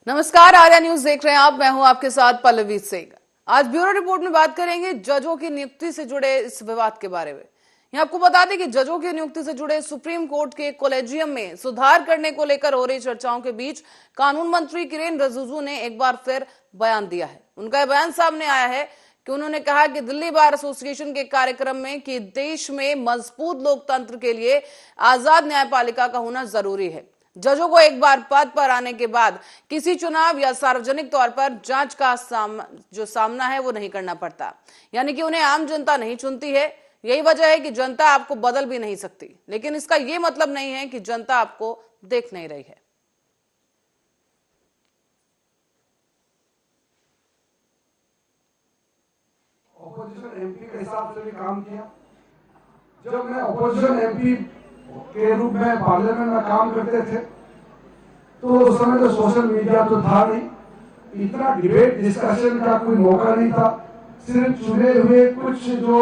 नमस्कार, आर्या न्यूज देख रहे हैं आप। मैं हूं आपके साथ पल्लवी सिंह। आज ब्यूरो रिपोर्ट में बात करेंगे जजों की नियुक्ति से जुड़े इस विवाद के बारे में। यहाँ आपको बता दें कि जजों की नियुक्ति से जुड़े सुप्रीम कोर्ट के कॉलेजियम में सुधार करने को लेकर हो रही चर्चाओं के बीच कानून मंत्री किरेन रिजिजू ने एक बार फिर बयान दिया है। उनका यह बयान सामने आया है कि उन्होंने कहा कि दिल्ली बार एसोसिएशन के कार्यक्रम में कि देश में मजबूत लोकतंत्र के लिए आजाद न्यायपालिका का होना जरूरी है। जजों को एक बार पद पर आने के बाद किसी चुनाव या सार्वजनिक तौर पर जांच का जो सामना है वो नहीं करना पड़ता, यानी कि उन्हें आम जनता नहीं चुनती है। यही वजह है कि जनता आपको बदल भी नहीं सकती, लेकिन इसका यह मतलब नहीं है कि जनता आपको देख नहीं रही है। ऑपोजिशन एमपी के हिसाब से भी काम किया। जब मैं ऑपोजिशन एमपी के रूप में पार्लियामेंट में काम करते थे तो उस समय तो सोशल मीडिया तो था नहीं, इतना डिबेट डिस्कशन का कोई मौका नहीं था। सिर्फ चुने हुए कुछ जो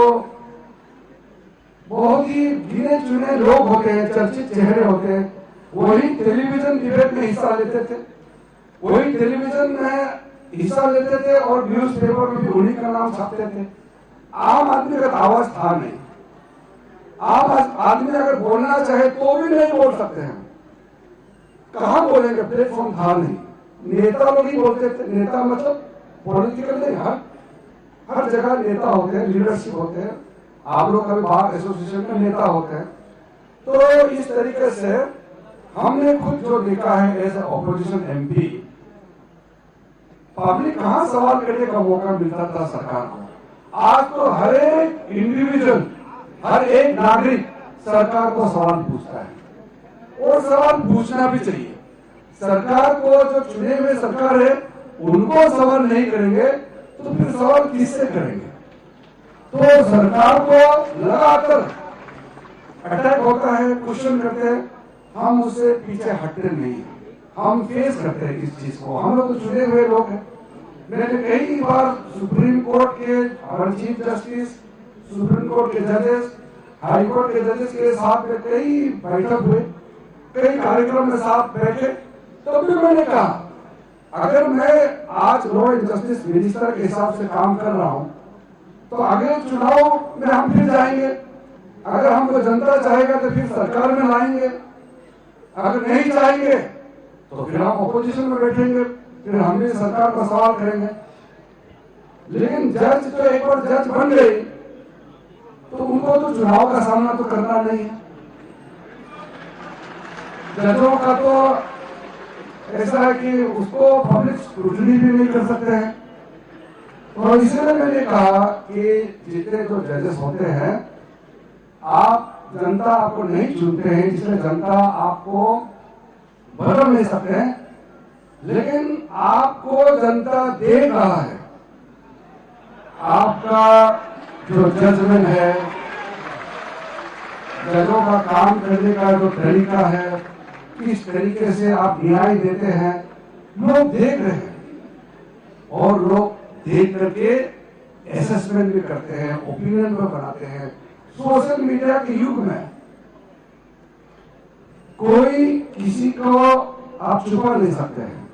बहुत ही गिने चुने लोग होते हैं, चर्चित चेहरे होते हैं, वही टेलीविजन डिबेट में हिस्सा लेते थे, वही टेलीविजन में हिस्सा लेते थे और न्यूज़पेपर में भी उन्हीं का नाम छापते थे। आम आदमी का आवाज था नहीं। आम आदमी अगर बोलना चाहे तो भी नहीं बोल सकते हैं। कहां बोलेंगे? प्लेटफॉर्म था नहीं। नेता लोग ही बोलते थे। नेता मतलब पॉलिटिकल नहीं, हर जगह नेता होते हैं, लीडरशिप होते हैं। आप लोग कभी बार एसोसिएशन में नेता होते हैं। तो इस तरीके से हमने खुद जो देखा है as a opposition MP, public कहां सवाल करने का मौका मिलता था सरकार को। आज तो हर एक इंडिविजुअल, हर एक नागरिक सरकार को सवाल पूछता है और सवाल पूछना भी चाहिए। सरकार को जो चुने हुए सरकार है उनको सवाल नहीं करेंगे तो फिर सवाल किससे करेंगे? तो सरकार को लगातार अटैक होता है, क्वेश्चन करते हैं। हम उससे पीछे हटते नहीं, हम फेस करते हैं इस चीज को। हम लोग तो चुने हुए लोग हैं। मैंने कई बार सुप्रीम कोर्ट के हमारे चीफ जस्टिस, सुप्रीम कोर्ट के जजेस, हाई कोर्ट के जजेस के साथ में कई बैठक हुए, कई कार्यक्रम में साथ बैठे। तब भी मैंने कहा अगर मैं आज लॉ एंड जस्टिस मिनिस्टर के हिसाब से काम कर रहा हूं तो अगले चुनाव में हम फिर जाएंगे। अगर हमको जनता चाहेगा तो फिर सरकार में लाएंगे, अगर नहीं चाहेंगे तो फिर हम ऑपोजिशन में बैठेंगे, फिर हम भी सरकार का सवाल करेंगे। लेकिन जज तो एक बार जज बन गई तो उनको तो चुनाव का सामना तो करना नहीं है। जजों का तो ऐसा है कि उसको पब्लिक स्क्रूटनी भी नहीं कर सकते हैं। और इसलिए मैंने कहा कि जितने जो जजेस होते हैं, आप जनता आपको नहीं चुनते हैं, इसलिए जनता आपको बदल नहीं सकते हैं, लेकिन आपको जनता देख रहा है। आपका जो जजमेंट है, जजों का काम करने का जो तरीका है, किस तरीके से आप न्याय देते हैं, लोग देख रहे हैं और लोग देख करके असेसमेंट भी करते हैं, ओपिनियन भी बनाते हैं। सोशल मीडिया के युग में कोई किसी को आप छुपा नहीं सकते हैं।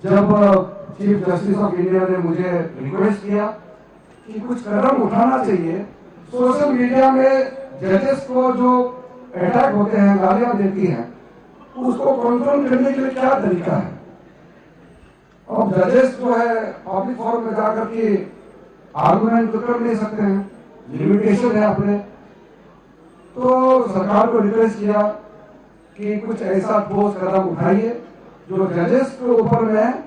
जब चीफ जस्टिस ऑफ इंडिया ने मुझे रिक्वेस्ट किया कि कुछ कदम उठाना चाहिए, सोशल मीडिया में जजेस को जो अटैक होते हैं, गालियां देती हैं, उसको कंट्रोल करने के लिए क्या तरीका है? अब जजेस जो है पब्लिक फोरम में जाकर के आर्गुमेंट तो कर नहीं सकते हैं, लिमिटेशन है अपने। तो सरकार को रिक्वेस्ट किया कि कुछ ऐसा ठोस कदम उठाइए जो जजेस के ऊपर में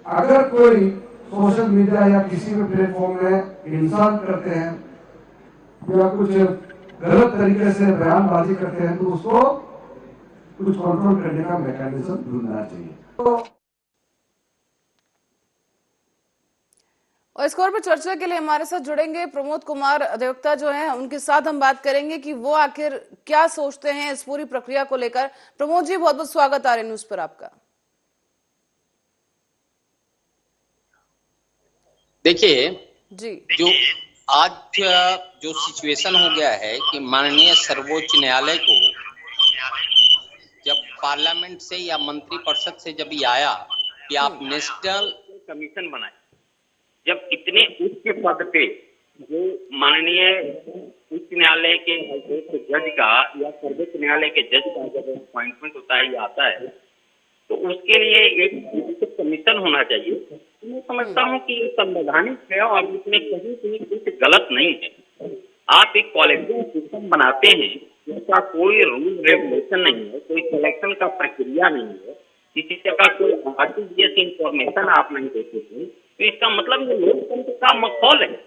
अगर कोई सोशल मीडिया या किसी भी प्लेटफॉर्म में इंसल्ट करते हैं या कुछ गलत तरीके से बयानबाजी करते हैं तो उसको कुछ कंट्रोल करने का मैकेनिज्म ढूंढना चाहिए। तो और इस खबर पर चर्चा के लिए हमारे साथ जुड़ेंगे प्रमोद कुमार अधिवक्ता जो हैं, उनके साथ हम बात करेंगे कि वो आखिर क्या सोचते हैं इस पूरी प्रक्रिया को लेकर। प्रमोद जी, बहुत बहुत स्वागत आर्य न्यूज पर आपका। देखिए जी, जो आज जो सिचुएशन हो गया है कि माननीय सर्वोच्च न्यायालय को जब पार्लियामेंट से या मंत्रिपरिषद से जब ये आया कि आप नेशनल कमीशन बनाए। जब इतने उच्च पद पे जो माननीय उच्च न्यायालय के हाईकोर्ट के जज का या सर्वोच्च न्यायालय के जज का जब अपॉइंटमेंट होता है या आता है, तो उसके लिए एक कमीशन होना चाहिए। मैं समझता हूँ कि ये संवैधानिक है और इसमें कहीं कहीं कुछ गलत नहीं है। आप एक कॉलेजियम सिस्टम बनाते हैं जिसका कोई रूल रेगुलेशन नहीं है, कोई सिलेक्शन का प्रक्रिया नहीं है, किसी तरह का कोई आर्टिफिशियल इंफॉर्मेशन आप नहीं देते हैं, तो इसका मतलब ये लोकतंत्र का माहौल है।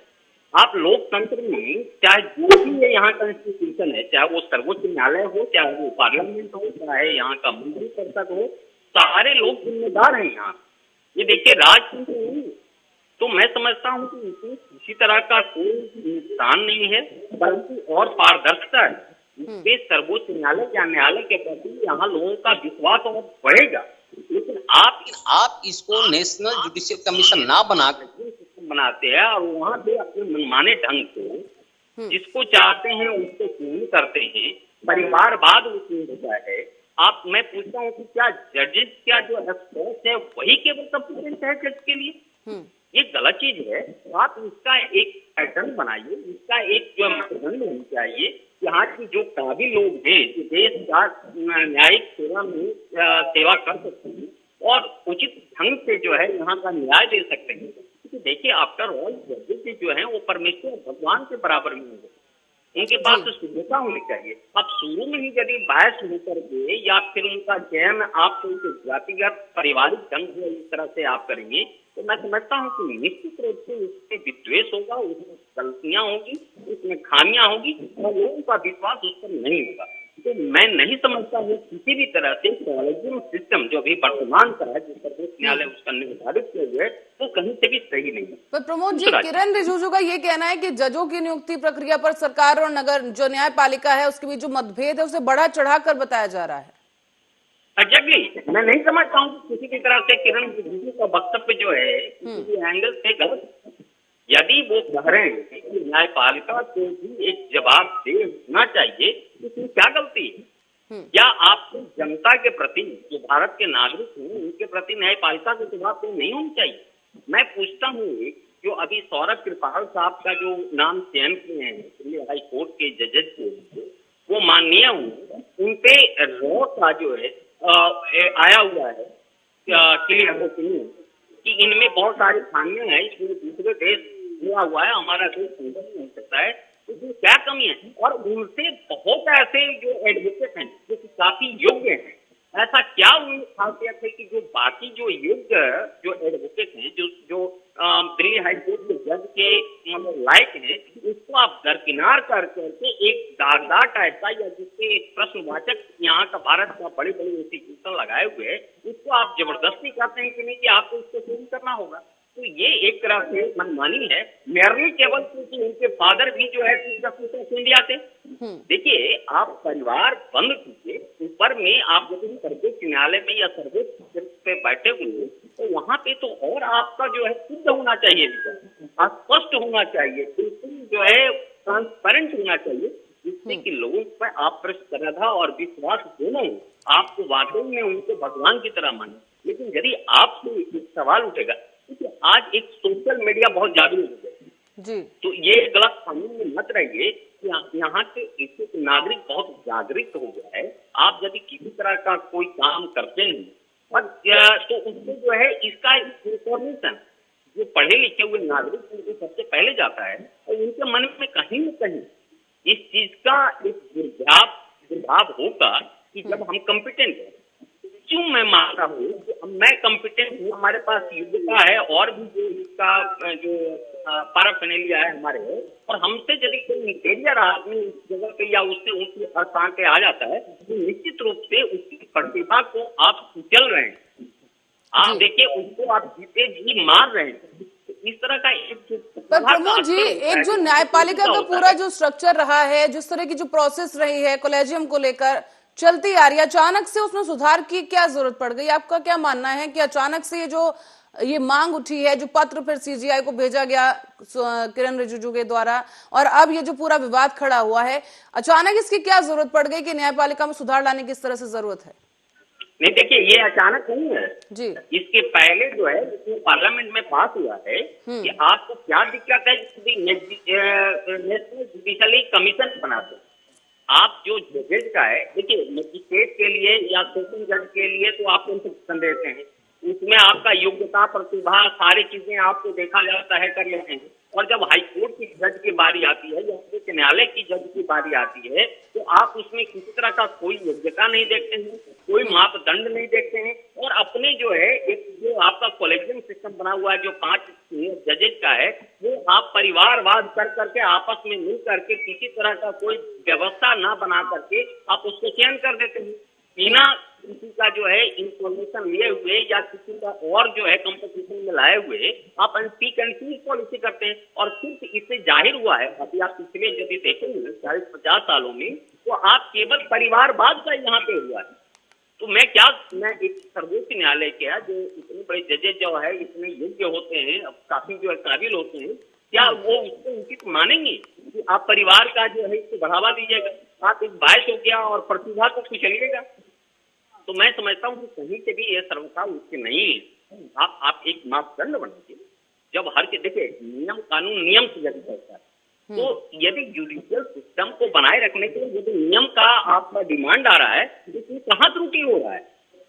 आप लोकतंत्र में चाहे जो भी ये यहाँ कॉन्स्टिट्यूशन है, चाहे वो सर्वोच्च न्यायालय हो, चाहे वो पार्लियामेंट हो, चाहे यहाँ का मंत्री परिषद हो, सारे लोग जिम्मेदार हैं यहाँ। ये देखिए राजतंत्र नहीं, तो मैं समझता हूँ कि इसमें किसी तरह का कोई नुकसान नहीं है, बल्कि और पारदर्शिता है। इससे सर्वोच्च न्यायालय या न्यायालय के प्रति यहाँ लोगों का विश्वास और बढ़ेगा। लेकिन आप इसको नेशनल जुडिशियल कमीशन ना बना बनाते हैं और वहाँ पे अपने मनमाने ढंग से जिसको चाहते हैं उसको पूर्ण करते हैं, परिवारवाद उसमें होता है। मैं पूछता हूँ कि क्या जजेस क्या जो एक्सपर्ट है वही केवल सफिशिएंट है जज के लिए? ये गलत चीज है। आप इसका एक पैटर्न बनाइए, इसका एक जो मापदंड होना चाहिए। यहाँ की जो काबिल लोग हैं जो देश का न्यायिक सेवा में सेवा कर सकते हैं और उचित ढंग से जो है यहाँ का न्याय दे सकते हैं। क्योंकि देखिए आफ्टर ऑल जजेस जो है वो परमेश्वर भगवान के बराबर में होंगे, उनके पास तो शुद्धता होनी चाहिए। अब शुरू में ही यदि बायस होकर के या फिर उनका चयन आप जातिगत पारिवारिक ढंग से इस तरह से आप करेंगे, तो मैं समझता हूँ कि निश्चित रूप से उससे विद्वेष होगा, उसमें गलतियां होगी, उसमें खामियां होगी और लोगों का विश्वास उस पर नहीं होगा। तो मैं नहीं समझता हूँ किसी भी तरह से कॉलेजियम सिस्टम जो अभी वर्तमान का है, जिस सर्वोच्च न्यायालय उसका निर्धारित किया हुआ है, वो कहीं से भी सही नहीं है। पर प्रमोद जी, किरण रिजिजू का ये कहना है कि जजों की नियुक्ति प्रक्रिया पर सरकार और नगर जो न्यायपालिका है उसके बीच जो मतभेद है उसे बढ़ा चढ़ाकर बताया जा रहा है। एग्जैक्टली, मैं नहीं समझता हूँ कि किसी भी तरह से किरण रिजिजू का वक्तव्य जो है किसी एंगल से गलत। यदि वो कह रहे हैं कि न्यायपालिका को भी एक जवाबदेह होना चाहिए, इसमें क्या गलती है? क्या आपको जनता के प्रति जो भारत के नागरिक हैं उनके प्रति न्यायपालिका को जवाबदेह नहीं होनी चाहिए? मैं पूछता हूँ जो अभी सौरभ कृपाल साहब का जो नाम चयन किए हैं दिल्ली हाई कोर्ट के जजेस के, वो माननीय हुए, उनपे रॉ का जो है आया हुआ है क्लियर ओपिनियन कि इनमें बहुत सारी खामियां हैं, इसमें दूसरे देश हुआ हुआ है, हमारा देश संगठन नहीं सकता है, इसमें क्या कमी है? और उनसे बहुत ऐसे जो एडवोकेट हैं जो कि काफी योग्य हैं, ऐसा क्या उनकी खासियत है कि जो बाकी जो योग्य जो एडवोकेट हैं जो दिल्ली हाई कोर्ट के जज के मतलब लायक हैं, उसको आप दरकिनार कर करके एक दागदार टाइप का या जिसके एक प्रश्नवाचक यहाँ का भारत का बड़े बड़े इंस्टीट्यूशन लगाए हुए है, उसको आप जबरदस्ती कहते हैं कि नहीं कि आपको इसको चेंज करना होगा। तो ये एक तरह से मनमानी है। मेरली केवल क्योंकि उनके फादर भी जो है इंडिया से। देखिए आप परिवार बंद कीजिए, ऊपर में आप जब सर्वोच्च न्यायालय में या सर्वोच्च पे बैठे हुए तो वहाँ पे तो और आपका जो है शुद्ध होना चाहिए, स्पष्ट होना चाहिए, बिल्कुल जो है ट्रांसपेरेंट होना चाहिए, जिससे कि लोगों पर आप पर श्रद्धा और विश्वास दोनों आपको वाकई में उनको भगवान की तरह माने। लेकिन यदि आपसे एक सवाल उठेगा, क्योंकि आज एक सोशल मीडिया बहुत जागरूक हो गया जी, तो ये गलत फहमी में मत रहिए कि यहाँ के इच्छुक नागरिक बहुत जागरूक हो गया है। आप यदि किसी तरह का कोई काम करते हैं तो उसको जो है इसका इंफॉर्मेशन जो पढ़े लिखे हुए नागरिक उनको सबसे पहले जाता है और उनके मन में कहीं न कहीं इस चीज का एक दुर्भाव होगा कि जब हम कॉम्पिटेंट हैं, क्यों मैं मानता हूँ कि मैं कॉम्पिटेंट हूँ, हमारे पास योग्यता है और भी जो इसका जो पैराफर्नेलिया है हमारे, और हमसे यदि कोई इंटीरियर आदमी उस जगह पे या उससे ऊंचे स्थान पे आ जाता है तो निश्चित रूप से उसकी प्रतिभा को आप कुचल रहे हैं। आप देखिए उसको आप जीते जी मार रहे हैं। इस तरह का पर प्रमोद जी, एक जो न्यायपालिका का पूरा जो स्ट्रक्चर रहा है, जिस तरह की जो प्रोसेस रही है कॉलेजियम को लेकर चलती आ रही है, अचानक से उसमें सुधार की क्या जरूरत पड़ गई? आपका क्या मानना है कि अचानक से ये मांग उठी है, जो पत्र फिर सीजीआई को भेजा गया किरण रिजिजू के द्वारा, और अब ये जो पूरा विवाद खड़ा हुआ है, अचानक इसकी क्या जरूरत पड़ गई कि न्यायपालिका में सुधार लाने की इस तरह से जरूरत है? नहीं देखिए, ये अचानक नहीं है जी। इसके पहले जो है इसमें पार्लियामेंट में पास हुआ है कि आपको क्या दिक्कत है नेशनल जुडिशरी कमीशन बनाते। आप जो जजेज का है, देखिए मजिस्ट्रेट के लिए या सेशन जज के लिए तो आप इंस्ट्रक्शन देते हैं, उसमें आपका योग्यता प्रतिभा सारी चीजें आपको देखा जाता है, कर लेते हैं। और जब हाईकोर्ट की जज की बारी आती है या उच्च न्यायालय की जज की बारी आती है तो आप उसमें किसी तरह का कोई योग्यता नहीं देखते हैं, कोई मापदंड नहीं देखते हैं। और अपने जो है एक जो आपका कॉलेजियम सिस्टम बना हुआ है जो 5 जजेज का है, वो आप परिवारवाद कर करके आपस में मिल करके किसी तरह का कोई व्यवस्था ना बना करके आप उसको चयन कर देते हैं बिना किसी का जो है इंफॉर्मेशन लिए हुए या किसी का और जो है कंपटीशन में लाए हुए आप पीक एंड चूज पॉलिसी करते हैं। और सिर्फ इससे जाहिर हुआ है, अभी आप पिछले यदि देखेंगे 40-50 सालों में, तो आप केवल परिवारवाद का यहाँ पे हुआ है। तो मैं एक सर्वोच्च न्यायालय के जो इतने बड़े जजेज जो है इतने योग्य होते हैं, काफी जो है काबिल होते हैं, क्या वो उसको उचित मानेंगे कि आप परिवार का जो है इसको बढ़ावा दीजिएगा? आप एक बायस हो गया और प्रतिभा को कुचलिएगा। तो मैं समझता हूँ कि कहीं से भी ये सर्वथा उसके नहीं है। आप एक मापदंड बनाइए। जब हर के देखिए नियम कानून नियम से जब चलता है, तो यदि जुडिशियल सिस्टम को बनाए रखने के लिए यदि नियम का आपका डिमांड आ रहा है तो इसमें कहाँ त्रुटि हो रहा है?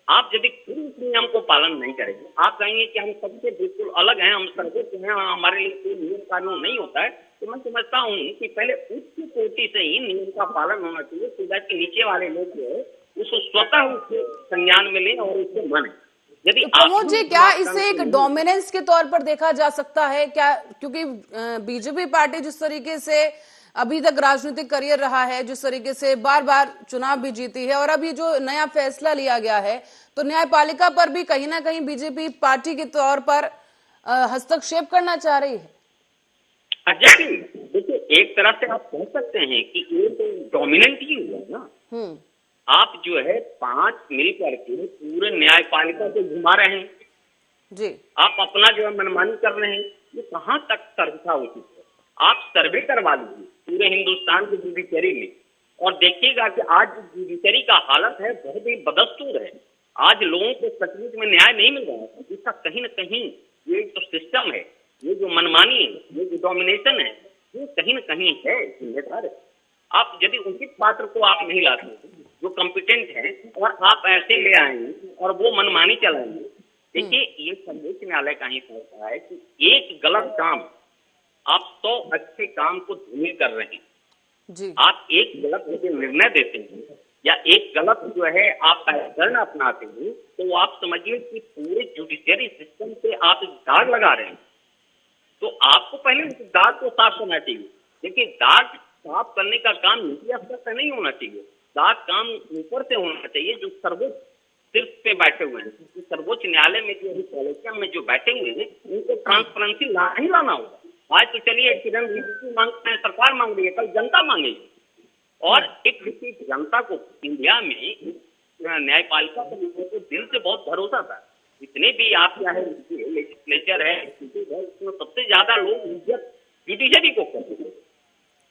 आप यदि खुद उस नियम को पालन नहीं करेंगे, आप कहेंगे कि हम सबसे बिल्कुल अलग हैं, हम सर्वोच्च हैं, हमारे लिए कोई नियम कानून नहीं होता है, तो मैं समझता हूँ कि पहले उच्च कोटि से ही नियम का पालन होना चाहिए, सुधा के नीचे वाले लोग जो है उसको स्वतः उसके संज्ञान में लें और उसको माने। यदि तो प्रमोद जी, क्या इसे एक डोमिनेंस के तौर पर देखा जा सकता है क्या? क्योंकि बीजेपी पार्टी जिस तरीके से अभी तक राजनीतिक करियर रहा है, जिस तरीके से बार बार चुनाव भी जीती है, और अभी जो नया फैसला लिया गया है तो न्यायपालिका पर भी कहीं ना कहीं बीजेपी पार्टी के तौर पर हस्तक्षेप करना चाह रही है। एग्जैक्टली, देखिए एक तरह से आप कह सकते हैं कि ये तो डोमिनेंट ही हुआ ना। आप जो है 5 मिल करके पूरे न्यायपालिका को घुमा रहे हैं जी। आप अपना जो है मनमानी कर रहे हैं, ये कहाँ तक सर्वथा उचित है? आप सर्वे करवा लीजिए पूरे हिंदुस्तान की जुडिशरी में और देखिएगा कि आज जुडिशरी का हालत है बहुत ही बदस्तूर है। आज लोगों को सचमुच में न्याय नहीं मिल रहा है। इसका कहीं न कहीं ये जो सिस्टम है, ये जो मनमानी है, ये जो डोमिनेशन है, ये कहीं न कहीं है जिम्मेदार है। आप यदि उचित पात्र को आप नहीं लाते जो कॉम्पिटेंट है और आप ऐसे ले आएंगे और वो मनमानी चलाएंगे, देखिए ये सर्वोच्च न्यायालय का ही फैसला है कि एक गलत काम आप 100 अच्छे काम को धूमिल कर रहे हैं जी। आप एक गलत निर्णय देते हैं या एक गलत जो है आप पैटर्न अपनाते हैं, तो आप समझिए कि पूरे जुडिशियरी सिस्टम पे आप दाग लगा रहे हैं। तो आपको पहले उस दाग को साफ करना चाहिए। देखिए दाग साफ करने का काम नीति स्तर पर नहीं होना चाहिए, दाग काम ऊपर से होना चाहिए जो सर्वोच्च सिर्फ पे बैठे हुए हैं। सर्वोच्च न्यायालय में जो कॉलेजियम में जो बैठे हुए हैं उनको ट्रांसपेरेंसी नहीं लाना होगा। आज तो चलिए किरण रिजिजू मांगते हैं, सरकार मांग रही है, कल जनता मांगेगी। और एक जनता को इंडिया में न्यायपालिका पर दिल से बहुत भरोसा था। जितने भी आप चाहे लेजिस्लेचर है, उसमें सबसे ज्यादा लोग इज्जत जुडिशरी को करते हैं।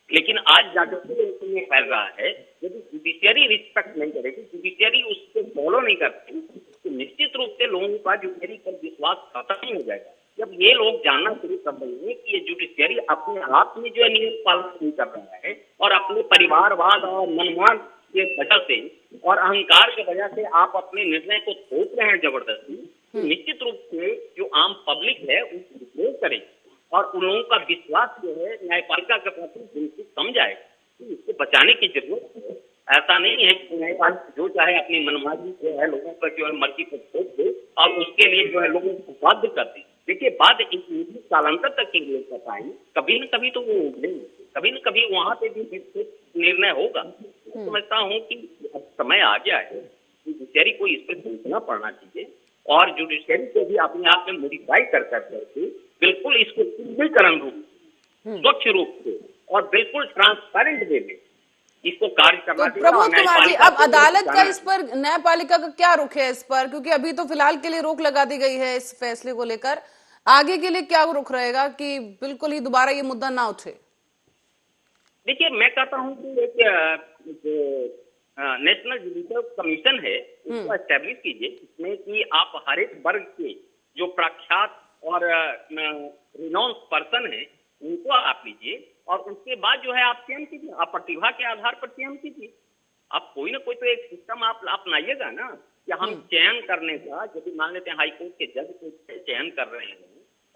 लेकिन आज जाकर में फैल रहा है, यदि जुडिशरी रिस्पेक्ट नहीं करेगी, जुडिशरी उसको फॉलो नहीं करती, तो निश्चित रूप से लोगों का जुडिशरी पर विश्वास खत्म हो जाएगा। जब ये लोग जानना शुरू कर देंगे कि ये जुडिशरी अपने आप में जो है नियम पालन नहीं कर रहा है और अपने परिवारवाद और मनमान के वजह से और अहंकार के वजह से आप अपने निर्णय को थोप रहे हैं जबरदस्ती, तो निश्चित रूप से जो आम पब्लिक है उसको विरोध करेगी और उन लोगों का विश्वास जो है न्यायपालिका के प्रति बिल्कुल कम जाएगा। तो इसको बचाने की जरूरत है। ऐसा नहीं है कि न्यायपालिका जो चाहे अपनी मनमानी जो है लोगों पर जो है मर्जी को थोप दे और उसके लिए जो है लोगों को बाध्य कर दे। देखिए बाद कालांतर तक के लिए बताएंगे, कभी न कभी तो वो उभरेंगे, कभी न कभी वहां पे भी निर्णय होगा। समझता हूँ कि अब समय आ गया है, जुडिशरी को इस पर सोचना पड़ना चाहिए और जुडिशरी को भी अपने आप में मॉडिफाई कर करके बिल्कुल इसको शुद्धिकरण रूप स्वच्छ रूप से और बिल्कुल ट्रांसपेरेंट वे में इसको कार्य करना चाहिए। प्रमोद कुमार जी, अब अदालत का इस पर, न्यायपालिका का क्या रुख है इस पर? क्योंकि अभी तो फिलहाल के लिए रोक लगा दी गई है इस फैसले को लेकर, आगे के लिए क्या रुख रहेगा कि बिल्कुल ही दोबारा ये मुद्दा ना उठे? देखिए मैं कहता हूं कि एक नेशनल जुडिशियल कमीशन है उसको एस्टेब्लिश कीजिए, जिसमें कि आप हर एक वर्ग के जो प्रख्यात और रिनाउंस पर्सन है उनको आप लीजिए और उसके बाद जो है आप चयन कीजिए, आप प्रतिभा के आधार पर चयन कीजिए। आप कोई ना कोई तो एक सिस्टम आप अपनाइएगा ना कि हम चयन करने का, यदि मान लेते हैं हाई कोर्ट के जज को चयन कर रहे हैं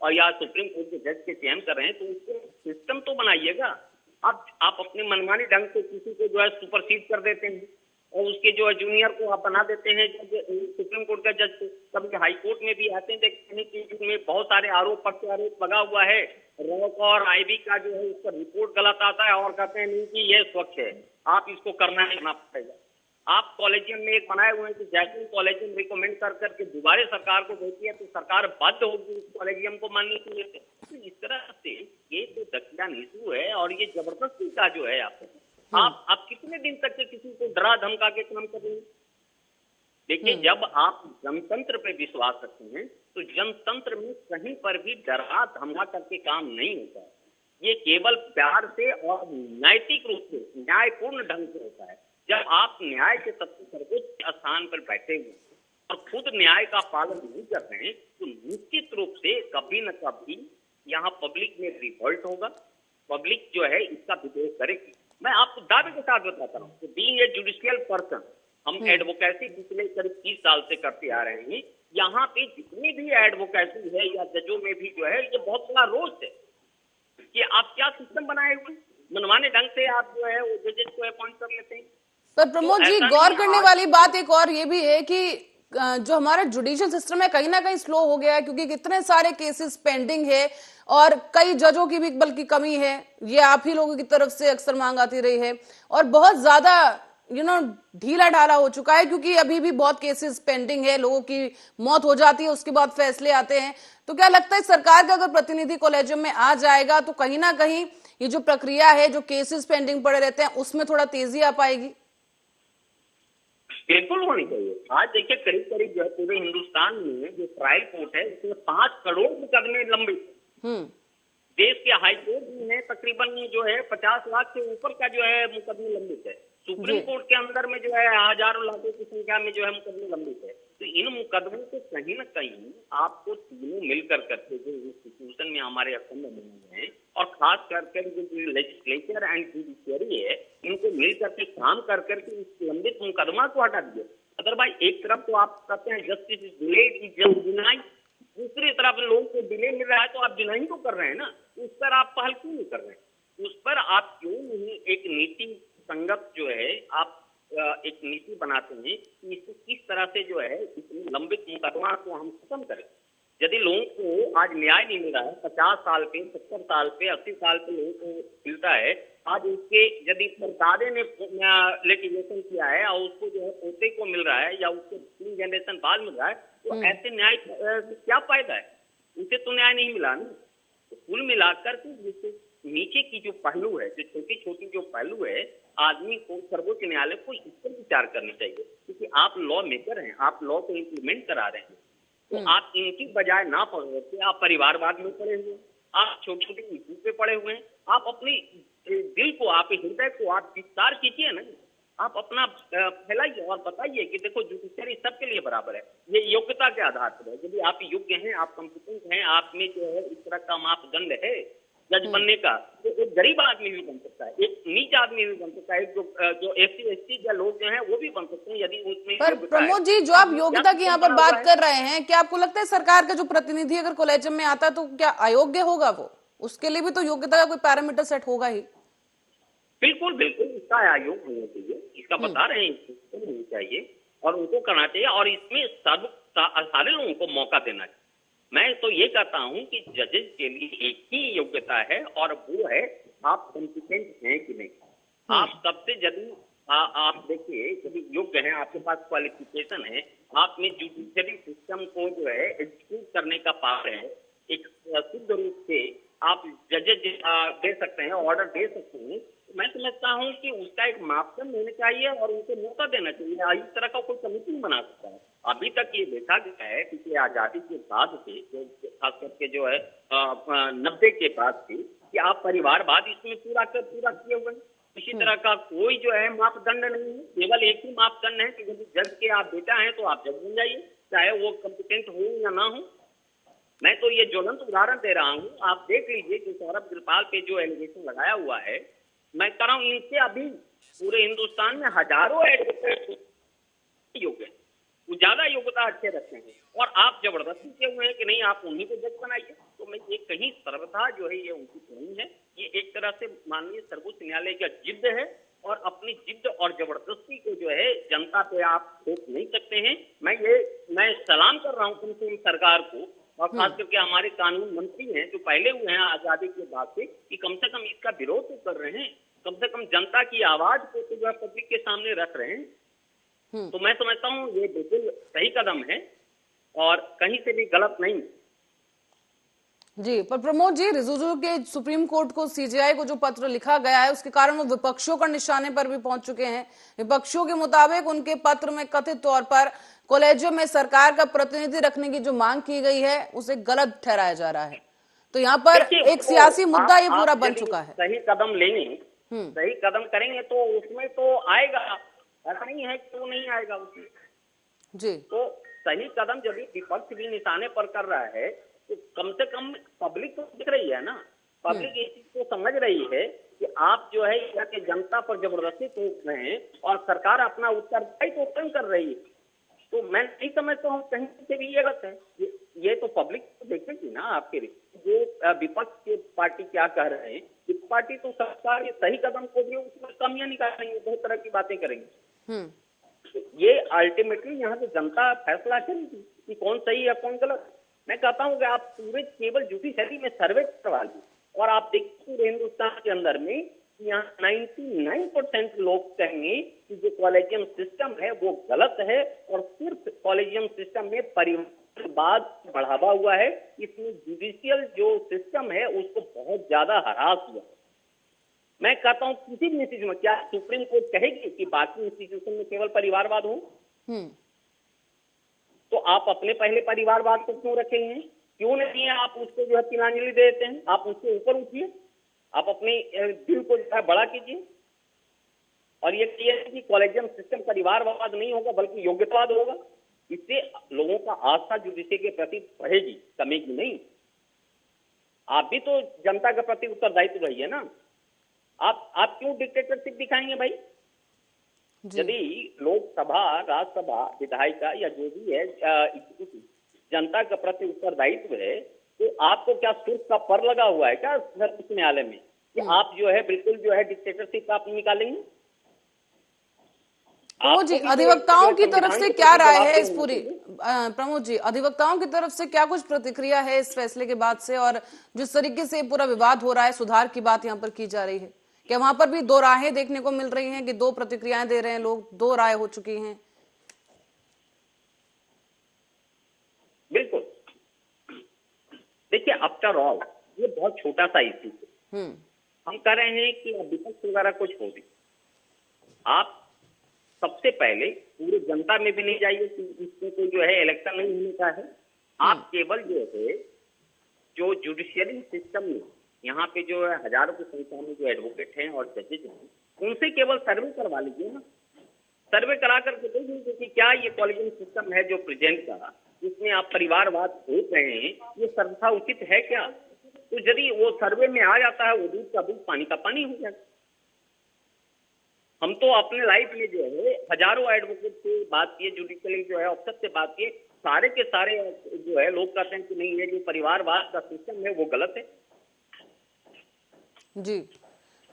और या सुप्रीम कोर्ट के जज के चयन कर रहे हैं, तो उसको सिस्टम तो बनाइएगा। आप अपने मनमानी ढंग से किसी को जो है सुपरसीड कर देते हैं और उसके जो है जूनियर को आप बना देते हैं सुप्रीम कोर्ट का जज को। कभी हाई कोर्ट में भी आते हैं, देखते हैं कि इसमें बहुत सारे आरोप प्रत्यारोप लगा हुआ है, रॉक और आईबी का जो है उस पर रिपोर्ट गलत आता है और कहते हैं नहीं कि यह स्वच्छ है, आप इसको करना पड़ेगा। आप कॉलेजियम में एक बनाए हुए हैं कि जैसे कॉलेजियम रिकमेंड कर करके दोबारा सरकार को देती है तो सरकार बाध्य होगी उस कॉलेजियम को मानने के लिए। तो इस तरह से ये तो दक्षिणा नीसू है और ये जबरदस्ती का जो है आप कितने दिन तक के किसी को डरा धमका के काम करेंगे। देखिए, जब आप जनतंत्र पे विश्वास रखते हैं तो जनतंत्र में कहीं पर भी डरा धमका करके काम नहीं होता है। ये केवल प्यार से और नैतिक रूप से न्यायपूर्ण ढंग से होता है। जब आप न्याय के सबसे सर्वोच्च स्थान पर बैठे हुए और खुद न्याय का पालन नहीं कर रहे हैं तो निश्चित रूप से कभी न कभी यहाँ पब्लिक में रिवोल्ट होगा, पब्लिक जो है इसका विरोध करेगी। मैं आपको दावे के साथ बताता हूँ कि बीइंग ए जुडिशियल पर्सन, हम एडवोकेसी पिछले करीब 30 साल से करते आ रहे हैं। यहाँ पे जितनी भी एडवोकेसी है या जजों में भी जो है ये बहुत बड़ा रोष है कि आप क्या सिस्टम बनाए हुए, मनमाने ढंग से आप जो है वो जजेस को अपॉइंट कर लेते हैं। पर प्रमोद जी, गौर करने वाली बात एक और ये भी है कि जो हमारा जुडिशियल सिस्टम है कहीं ना कहीं स्लो हो गया है, क्योंकि कितने सारे केसेस पेंडिंग है और कई जजों की भी बल्कि कमी है। ये आप ही लोगों की तरफ से अक्सर मांग आती रही है और बहुत ज्यादा ढीला ढाला हो चुका है, क्योंकि अभी भी बहुत केसेस पेंडिंग है, लोगों की मौत हो जाती है, उसके बाद फैसले आते हैं। तो क्या लगता है सरकार का अगर प्रतिनिधि कॉलेजियम में आ जाएगा तो कहीं ना कहीं ये जो प्रक्रिया है, जो केसेस पेंडिंग पड़े रहते हैं, उसमें थोड़ा तेजी आ पाएगी? बिल्कुल होनी चाहिए। आज देखिए करीब करीब जो है पूरे हिंदुस्तान में जो ट्रायल कोर्ट है उसमें 5 करोड़ मुकदमे लंबित है। देश के हाई कोर्ट में है तकरीबन जो है 50 लाख से ऊपर का जो है मुकदमे लंबित है। सुप्रीम कोर्ट के अंदर में जो है हजारों लाखों की संख्या में जो है मुकदमे लंबित है। तो इन मुकदमों को कहीं न कहीं आपको तीनों मिलकर करके जो इंस्टीट्यूशन में हमारे असम में बने हैं और खास करके जो लेजिस्लेचर एंड जुडिशियरी है, इनको मिल करके काम कर करके इस लंबित मुकदमा को हटा दीजिए। अदरवाइज एक तरफ तो आप कहते हैं justice is delayed is denied, दूसरी तरफ लोगों को डिले मिल रहा है तो आप डिनाई तो कर रहे हैं ना, उस पर आप पहल क्यों नहीं कर रहे हैं? उस पर आप क्यों नहीं एक नीति संगत जो है आप एक नीति बनाते हैं कि इसको किस तरह से जो है इस लंबित मुकदमा को हम खत्म करें। यदि लोगों को आज न्याय नहीं मिल रहा है, 50 साल पे 70 साल पे 80 साल पे लोगों को मिलता है, आज उसके यदि दादे ने लिटिगेशन किया है और उसको जो है पोते को मिल रहा है या उसको 3 जनरेशन बाद मिल रहा है, तो ऐसे न्याय क्या फायदा है? उसे तो न्याय नहीं मिला ना। तो कुल मिलाकर के नीचे की जो पहलू है, जो छोटी छोटी जो पहलू है, आदमी को सर्वोच्च न्यायालय को इस पर विचार करना चाहिए, क्योंकि आप लॉ मेकर हैं, आप लॉ को इम्प्लीमेंट करा रहे हैं। तो आप इनकी बजाय ना पढ़ के आप परिवारवाद में पड़े हुए, आप छोटे छोटे इशू पे पड़े हुए हैं। आप अपनी दिल को, आप हृदय को आप विस्तार कीजिए ना, आप अपना फैलाइए और बताइए कि देखो जुडिशरी सबके लिए बराबर है। ये योग्यता के आधार पर है। यदि आप योग्य हैं, आप कॉम्पिटेंट हैं, आप में जो है इस तरह का मापदंड है जज बनने का, तो एक गरीब आदमी भी बन सकता है, एक नीच आदमी भी बन सकता है, जो एससी एसटी या लोग जो हैं वो भी बन सकते हैं यदि उसमें। पर प्रमोद जी, जो आप योग्यता की यहाँ पर बात कर रहे हैं, क्या आपको लगता है सरकार का जो प्रतिनिधि अगर कॉलेजियम में आता तो क्या अयोग्य होगा वो? उसके लिए भी तो योग्यता का कोई पैरामीटर सेट होगा ही। बिल्कुल बिल्कुल, इसका आयोग होना चाहिए, इसका बता रहे हैं, इसको होनी चाहिए और उनको करना चाहिए और इसमें सारे लोगों को मौका देना चाहिए। मैं तो ये कहता हूं कि जजेस के लिए एक ही योग्यता है और वो है आप कॉम्पिटेंट हैं कि नहीं। आप सबसे यदि आप देखिए, यदि योग्य हैं, आपके पास क्वालिफिकेशन है, आप में जुडिशरी सिस्टम को जो है एग्जीक्यूट करने का पावर है, एक शुद्ध रूप से आप जजेस दे सकते हैं, ऑर्डर दे सकते हैं। मैं समझता हूं कि उसका एक मापदंड होना चाहिए और उनको मौका देना चाहिए। इस तरह का कोई कमिटी बना सकता है। अभी तक ये देखा गया है कि आजादी के बाद से, खास करके जो है 90 के बाद से, कि आप परिवारवाद इसमें पूरा किए हुए हैं। किसी तरह का कोई जो है मापदंड नहीं है, केवल एक ही मापदंड है कि यदि जज के आप बेटा हैं तो आप जज बन जाइए, चाहे वो कॉम्पिटेंट हो या ना हो। मैं तो ये ज्वलंत उदाहरण दे रहा हूँ, आप देख लीजिए कि सौरभ कृपाल पे जो एलिगेशन लगाया हुआ है, मैं कह रहा हूँ इनसे अभी पूरे हिंदुस्तान में हजारों एडवोकेट योग्य हैं, वो ज्यादा योग्यता अच्छे रखते हैं, और आप जबरदस्ती किए हुए हैं कि नहीं आप उन्हीं को जज बनाइए। तो मैं ये कहीं सर्वथा जो है ये उनकी नहीं है, ये एक तरह से माननीय सर्वोच्च न्यायालय का जिद है, और अपनी जिद और जबरदस्ती को जो है जनता पे आप थोप नहीं सकते हैं। मैं सलाम कर रहा हूँ कम से कम सरकार को, और खास करके हमारे कानून मंत्री हैं जो पहले हुए हैं आजादी के बाद से, कि कम से कम इसका विरोध तो कर रहे हैं, कम से कम जनता की आवाज को तो जो है पब्लिक के सामने रख रहे हैं। तो मैं समझता हूँ ये बिल्कुल सही कदम है और कहीं से भी गलत नहीं। जी, पर प्रमोद जी, रिजिजू के सुप्रीम कोर्ट को, सीजेआई को जो पत्र लिखा गया है उसके कारण वो विपक्षियों का निशाने पर भी पहुंच चुके हैं। विपक्षियों के मुताबिक उनके पत्र में कथित तौर पर कॉलेजों में सरकार का प्रतिनिधि रखने की जो मांग की गई है उसे गलत ठहराया जा रहा है। तो यहाँ पर एक सियासी मुद्दा ये पूरा बन चुका है। सही कदम लेंगे, सही कदम करेंगे तो उसमें तो आएगा, ऐसा नहीं है कि वो नहीं आएगा उसमें जी। तो सही कदम यदि विपक्ष भी निशाने पर कर रहा है तो कम से कम पब्लिक तो दिख रही है ना, पब्लिक इस चीज को समझ रही है कि आप जो है यहाँ के जनता पर जबरदस्ती थोप रहे हैं और सरकार अपना उत्तरदायित्व उत्पन्न कर रही है। तो मैं नहीं समझता हूँ कहीं से भी ये गलत है, ये तो पब्लिक तो देखेगी ना। आपके जो विपक्ष के पार्टी क्या कह रहे हैं, विपक्ष पार्टी तो सरकार ये सही कदम को भी उसमें कमियां निकालेंगे, बहुत तरह की बातें करेंगे। ये अल्टीमेटली यहाँ से जनता फैसला करेगी कि कौन सही है कौन गलत। मैं कहता हूँ कि आप पूरे केवल जुडिशरी में सर्वे करवा लीजिए और आप देखिए पूरे हिंदुस्तान के अंदर में यहाँ 99% लोग कहेंगे कि जो कॉलेजियम सिस्टम है वो गलत है, और सिर्फ कॉलेजियम सिस्टम में परिवारवाद बढ़ावा हुआ है, इसमें जुडिशियल जो सिस्टम है उसको बहुत ज्यादा हरास हुआ है। मैं कहता हूँ किसी भी इंस्टीट्यूशन में, क्या सुप्रीम कोर्ट कहेगी कि बाकी इंस्टीट्यूशन में केवल परिवारवाद हो? तो आप अपने पहले परिवारवाद को क्यों रखेंगे? क्यों नहीं है आप उसको जो है तिलांजलि देते हैं? आप उसके ऊपर उठिए, आप अपने दिल को जो है बड़ा कीजिए और ये कहिए कि कॉलेजियम सिस्टम परिवारवाद नहीं होगा बल्कि योग्यतावाद होगा। इससे लोगों का आस्था जुडिशरी के प्रति बढ़ेगी, कमेगी नहीं। आप भी तो जनता के प्रति उत्तरदायित्व रहिए ना। आप क्यों डिक्टेटरशिप दिखाएंगे भाई? यदि लोकसभा, राज्यसभा, विधायिका या जो भी है जनता के प्रति उत्तरदायित्व है, तो आपको क्या सुर्ख का पर लगा हुआ है क्या सर्वोच्च न्यायालय में कि आप जो है बिल्कुल जो है डिक्टेटरशिप आप निकालेंगे? प्रमोद जी, अधिवक्ताओं की तरफ से क्या राय है इस पूरी, प्रमोद जी, अधिवक्ताओं की तरफ से क्या कुछ प्रतिक्रिया है इस फैसले के बाद से, और जिस तरीके से पूरा विवाद हो रहा है, सुधार की बात यहाँ पर की जा रही है, क्या वहां पर भी दो राहें देखने को मिल रही हैं कि दो प्रतिक्रियाएं दे रहे हैं लोग, दो राय हो चुकी हैं? बिल्कुल, देखिए आफ्टर ऑल ये बहुत छोटा सा इश्यू है। हम कह रहे हैं कि विपक्ष वगैरह कुछ हो भी, आप सबसे पहले पूरी जनता में भी नहीं जाइए कि इसमें कोई जो है इलेक्शन नहीं होने का है। आप केवल जो है जो जुडिशियरी सिस्टम में यहाँ पे जो है हजारों की संख्या में जो एडवोकेट हैं और जजेज हैं, उनसे केवल सर्वे करवा लीजिए ना। सर्वे करा करके देख लीजिए कि क्या ये कॉलेजियम सिस्टम है जो प्रेजेंट का, जिसमें आप परिवारवाद देख रहे हैं, ये सर्वथा उचित है क्या? तो यदि वो सर्वे में आ जाता है, वो दूध का दूध पानी का पानी हो जाता है। हम तो अपने लाइफ में जो है हजारों एडवोकेट से बात किए, जुडिशियली जो है अफसर से बात किए, सारे के सारे जो है लोग कहते हैं कि नहीं, ये जो परिवारवाद का सिस्टम है वो गलत है। जी,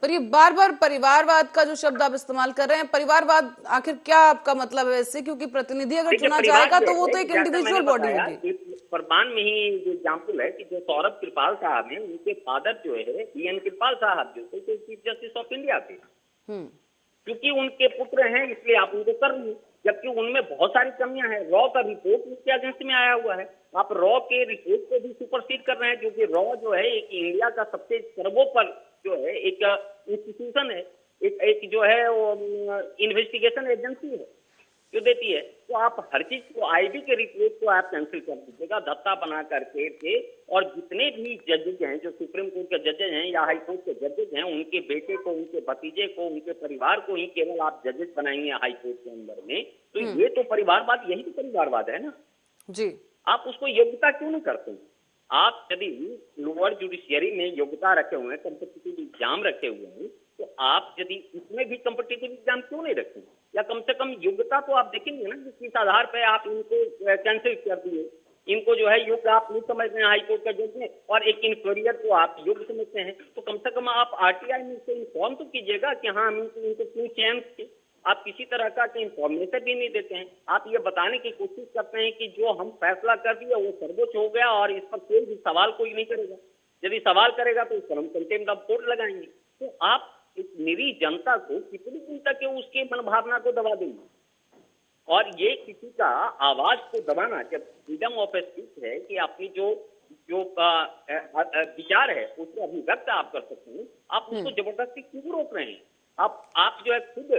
पर ये बार बार परिवारवाद का जो शब्द आप इस्तेमाल कर रहे हैं, परिवारवाद आखिर क्या आपका मतलब है इससे? क्योंकि प्रतिनिधि अगर चुना जाएगा तो वो तो एक इंडिविजुअल बॉडी होगी। फरमान में ही जो एग्जाम्पल है कि जो सौरभ कृपाल साहब हैं, उनके फादर जो है BN कृपाल साहब जो थे चीफ जस्टिस ऑफ इंडिया थे, क्योंकि उनके पुत्र हैं इसलिए आप उनको कर रही हैं, जबकि उनमें बहुत सारी कमियां हैं। रॉ का रिपोर्ट उनके अगेंस्ट में आया हुआ है, आप रॉ के रिपोर्ट को भी सुपरसीड कर रहे हैं, जो कि रॉ जो है एक इंडिया का सबसे सर्वोपरि जो है एक इंस्टीट्यूशन है, एक जो है वो इन्वेस्टिगेशन एजेंसी है। जो देती है, तो आप हर चीज को आईबी के रिपोर्ट को आप कैंसिल कर दीजिएगा धत्ता बना करके और जितने भी जजेज हैं जो सुप्रीम कोर्ट के जजेज हैं या हाई कोर्ट के जजेज हैं, उनके बेटे को, उनके भतीजे को, उनके परिवार को ही केवल आप जजेज बनाएंगे हाई कोर्ट के अंदर में, तो ये तो परिवारवाद, यही तो परिवारवाद है ना जी। आप उसको योग्यता क्यों नहीं करते? आप यदि लोअर जुडिशियरी में योग्यता रखे हुए हैं, कॉम्पिटिटिव एग्जाम रखे हुए हैं, तो आप यदि इसमें भी कॉम्पिटिटिव एग्जाम क्यों नहीं रखें? या कम से कम योग्यता तो आप देखेंगे ना, जिस आधार पर आप इनको कैंसिल कर दिए, इनको जो है योग्य आप नहीं समझते हैं हाई कोर्ट का जज में, और एक इन्फीरियर को आप योग्य समझते हैं, तो कम से कम आप आरटीआई में से इन्फॉर्म तो कीजिएगा कि हाँ हम इनको क्यों चेंज किए। आप किसी तरह का इंफॉर्मेशन भी नहीं देते हैं। आप ये बताने की कोशिश करते हैं कि जो हम फैसला कर दिया वो सर्वोच्च हो गया और इस पर कोई भी सवाल कोई नहीं करेगा। यदि सवाल करेगा तो उस पर हम कंटेम्प्ट ऑफ कोर्ट लगाएंगे। तो आप इस निरी जनता को कितनी दिन तक उसके मन भावना को दबा देंगे? और ये किसी का आवाज को दबाना, जब फ्रीडम ऑफ स्पीच है कि अपनी जो विचार है उसको अभिव्यक्त आप कर सकते हैं, आप उसको जबरदस्ती क्यों रोक रहे हैं? आप जो है खुद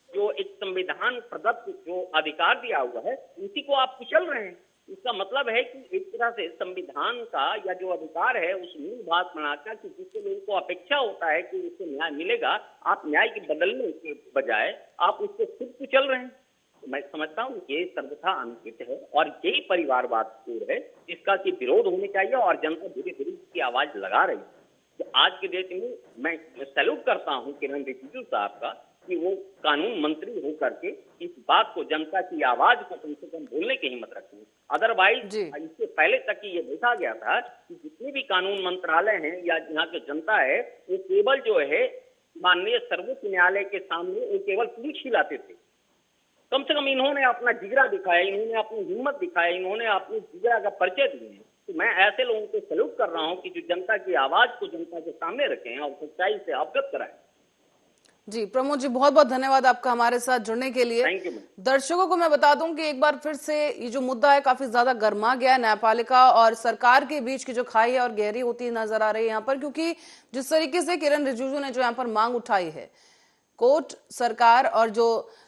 जो एक संविधान प्रदत्त जो अधिकार दिया हुआ है उसी को आप कुचल रहे हैं। इसका मतलब है कि एक तरह से संविधान का या जो अधिकार है उस मूल बात बनाकर कि जिससे लोगों को अपेक्षा होता है कि उससे न्याय मिलेगा, आप न्याय के बदलने के बजाय आप उसको खुद कुचल रहे हैं। तो मैं समझता हूँ ये सर्वथा अनुचित है और यही परिवारवाद है जिसका कि विरोध होने चाहिए और जनता धीरे धीरे इसकी आवाज लगा रही है। तो आज के डेट में मैं सैल्यूट करता हूँ किरण रिजिजू साहब का कि वो कानून मंत्री होकर के इस बात को, जनता की आवाज को कम से कम बोलने की हिम्मत रखते हैं। अदरवाइज इससे पहले तक ये देखा गया था कि जितने भी कानून मंत्रालय हैं या यहाँ की जनता है वो केवल जो है माननीय सर्वोच्च न्यायालय के सामने वो केवल पूछ हिलाते थे। कम से कम इन्होंने अपना जिगरा दिखाया, इन्होंने अपनी हिम्मत दिखाया, इन्होंने अपनी जिगरा का परिचय दिए। तो मैं ऐसे लोगों को सैल्यूट कर रहा हूँ कि जो जनता की आवाज को जनता के सामने रखें और सच्चाई से अवगत कराएं। जी प्रमोद जी, बहुत बहुत धन्यवाद आपका हमारे साथ जुड़ने के लिए। Thank you. दर्शकों को मैं बता दूं कि एक बार फिर से ये जो मुद्दा है काफी ज्यादा गर्मा गया है। न्यायपालिका और सरकार के बीच की जो खाई है और गहरी होती नजर आ रही है यहाँ पर, क्योंकि जिस तरीके से किरण रिजिजू ने जो यहाँ पर मांग उठाई है, कोर्ट, सरकार और जो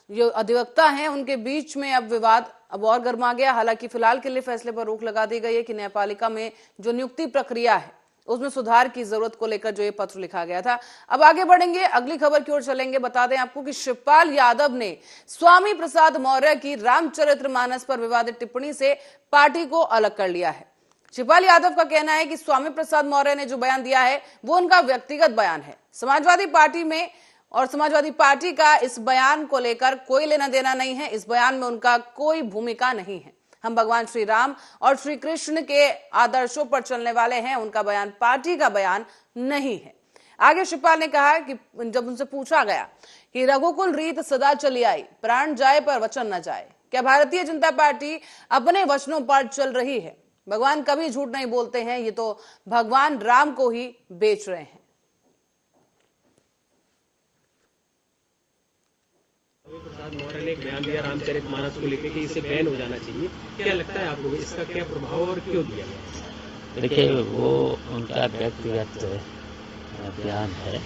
अधिवक्ता हैं उनके बीच में अब विवाद अब और गर्मा गया। हालांकि फिलहाल के लिए फैसले पर रोक लगा दी गई है कि न्यायपालिका में जो नियुक्ति प्रक्रिया है उसमें सुधार की जरूरत को लेकर जो ये पत्र लिखा गया था। अब आगे बढ़ेंगे, अगली खबर की ओर चलेंगे। बता दें आपको कि शिवपाल यादव ने स्वामी प्रसाद मौर्य की रामचरितमानस पर विवादित टिप्पणी से पार्टी को अलग कर लिया है। शिवपाल यादव का कहना है कि स्वामी प्रसाद मौर्य ने जो बयान दिया है वो उनका व्यक्तिगत बयान है। समाजवादी पार्टी में और समाजवादी पार्टी का इस बयान को लेकर कोई लेना देना नहीं है। इस बयान में उनका कोई भूमिका नहीं है। हम भगवान श्री राम और श्री कृष्ण के आदर्शों पर चलने वाले हैं, उनका बयान पार्टी का बयान नहीं है। आगे शिवपाल ने कहा कि जब उनसे पूछा गया कि रघुकुल रीत सदा चली आई, प्राण जाए पर वचन न जाए, क्या भारतीय जनता पार्टी अपने वचनों पर चल रही है? भगवान कभी झूठ नहीं बोलते हैं, ये तो भगवान राम को ही बेच रहे हैं। प्रसाद मौर्य ने एक बयान दिया रामचरितमानस को लेकर कि इसे बैन हो जाना चाहिए, क्या लगता है आपको इसका क्या प्रभाव और क्यों दिया गया? देखिए, वो उनका व्यक्तिगत बयान है,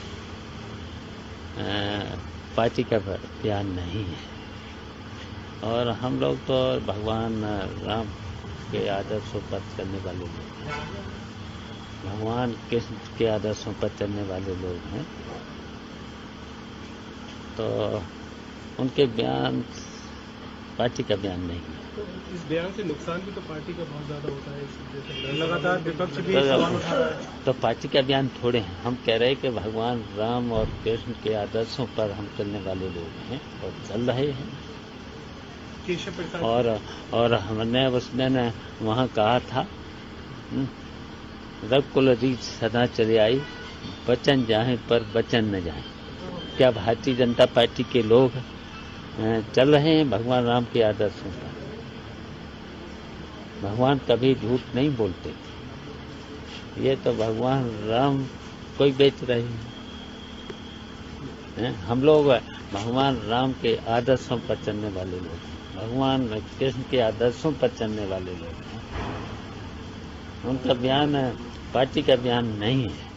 पार्टी का बयान नहीं है। और हम लोग तो भगवान राम के आदर्शों पर चलने वाले लोग हैं, भगवान कृष्ण के आदर्शों पर चलने वाले लोग हैं। तो उनके बयान पार्टी का बयान नहीं है। तो इस बयान से नुकसान भी तो पार्टी का बहुत ज्यादा होता है। लगातार विपक्ष भी सवाल उठा रहा है। तो पार्टी का बयान थोड़े हैं। हम कह रहे हैं कि भगवान राम और कृष्ण के आदर्शों पर हम चलने वाले लोग हैं और चल रहे हैं। और हमने उसमें न वहाँ कहा था, रघुकुल रीत सदा चली आई, वचन जाए पर वचन न जाए। क्या भारतीय जनता पार्टी के लोग चल रहे हैं भगवान राम के आदर्शों पर? भगवान कभी झूठ नहीं बोलते। ये तो भगवान राम कोई बेच रहे हैं। हम लोग भगवान राम के आदर्शों पर चलने वाले लोग हैं, भगवान कृष्ण के आदर्शों पर चलने वाले लोग हैं। उनका बयान पार्टी का बयान नहीं है।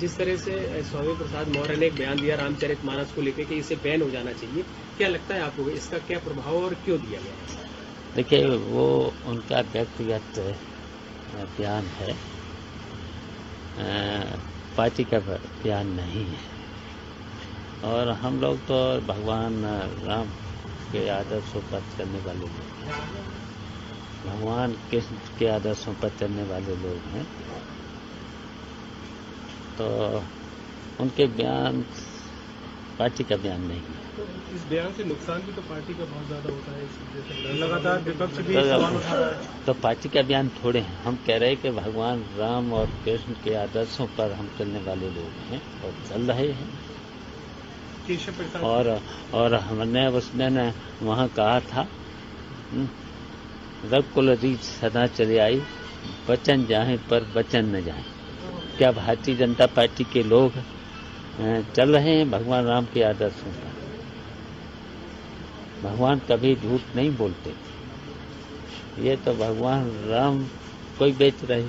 जिस तरह से स्वामी प्रसाद मौर्य ने एक बयान दिया रामचरितमानस को लेकर कि इसे बैन हो जाना चाहिए, क्या लगता है आपको इसका क्या प्रभाव और क्यों दिया गया? देखिए, वो उनका व्यक्तिगत बयान है, पार्टी का बयान नहीं है। और हम लोग तो भगवान राम के आदर्शों पर चलने वाले लोग हैं, भगवान कृष्ण के आदर्शों पर चलने वाले लोग हैं, तो उनके बयान पार्टी का बयान नहीं है। तो इस बयान से नुकसान भी तो पार्टी का बहुत ज्यादा होता है, जैसे लगातार विपक्ष भी सवाल उठा रहा है। तो पार्टी का बयान थोड़े हैं, हम कह रहे हैं कि भगवान राम और कृष्ण के आदर्शों पर हम चलने वाले लोग हैं और चल रहे हैं। केशव प्रसाद और हमने उसने न वहाँ कहा था, रघुकुल रीत सदा चली आई, वचन जाए पर वचन न जाए। क्या भारतीय जनता पार्टी के लोग चल रहे हैं भगवान राम के आदर्शों पर? भगवान कभी झूठ नहीं बोलते, ये तो भगवान राम कोई बेच रहे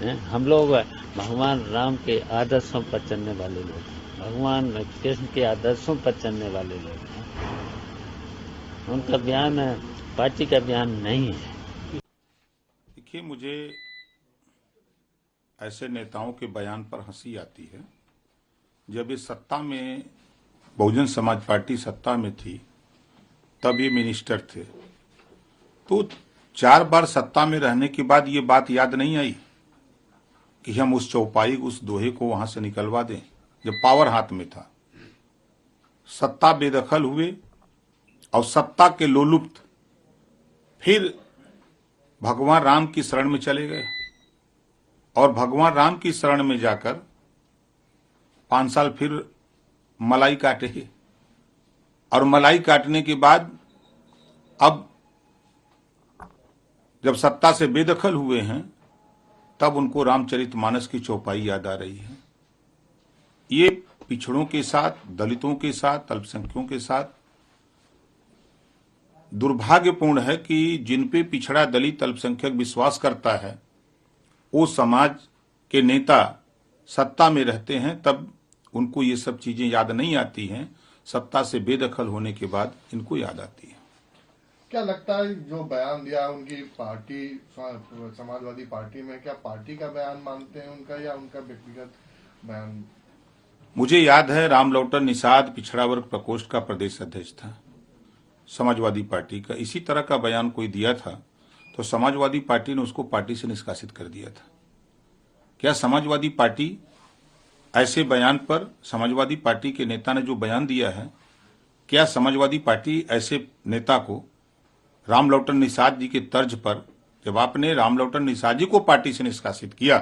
हैं। हम लोग भगवान राम के आदर्शों पर चलने वाले लोग हैं, भगवान कृष्ण के आदर्शों पर चलने वाले लोग हैं। उनका बयान पार्टी का बयान नहीं है। देखिए, मुझे ऐसे नेताओं के बयान पर हंसी आती है। जब ये सत्ता में, बहुजन समाज पार्टी सत्ता में थी, तब ये मिनिस्टर थे, तो 4 बार सत्ता में रहने के बाद ये बात याद नहीं आई कि हम उस चौपाई, उस दोहे को वहां से निकलवा दें जब पावर हाथ में था। सत्ता बेदखल हुए और सत्ता के लोलुप्त फिर भगवान राम की शरण में चले गए और भगवान राम की शरण में जाकर 5 साल फिर मलाई काटे और मलाई काटने के बाद अब जब सत्ता से बेदखल हुए हैं तब उनको रामचरितमानस की चौपाई याद आ रही है। ये पिछड़ों के साथ, दलितों के साथ, अल्पसंख्यकों के साथ दुर्भाग्यपूर्ण है कि जिन पे पिछड़ा, दलित, अल्पसंख्यक विश्वास करता है, वो समाज के नेता सत्ता में रहते हैं, तब उनको ये सब चीजें याद नहीं आती हैं। सत्ता से बेदखल होने के बाद इनको याद आती है। क्या लगता है जो बयान दिया उनकी पार्टी, समाजवादी पार्टी में, क्या पार्टी का बयान मानते हैं उनका या उनका व्यक्तिगत बयान? मुझे याद है रामलौटन निषाद पिछड़ा वर्ग प्रकोष्ठ का प्रदेश अध्यक्ष था समाजवादी पार्टी का। इसी तरह का बयान कोई दिया था तो समाजवादी पार्टी ने उसको पार्टी से निष्कासित कर दिया था। क्या समाजवादी पार्टी ऐसे बयान पर, समाजवादी पार्टी के नेता ने जो बयान दिया है, क्या समाजवादी पार्टी ऐसे नेता को रामलौटन निषाद जी के तर्ज पर, जब आपने रामलौटन निषाद जी को पार्टी से निष्कासित किया,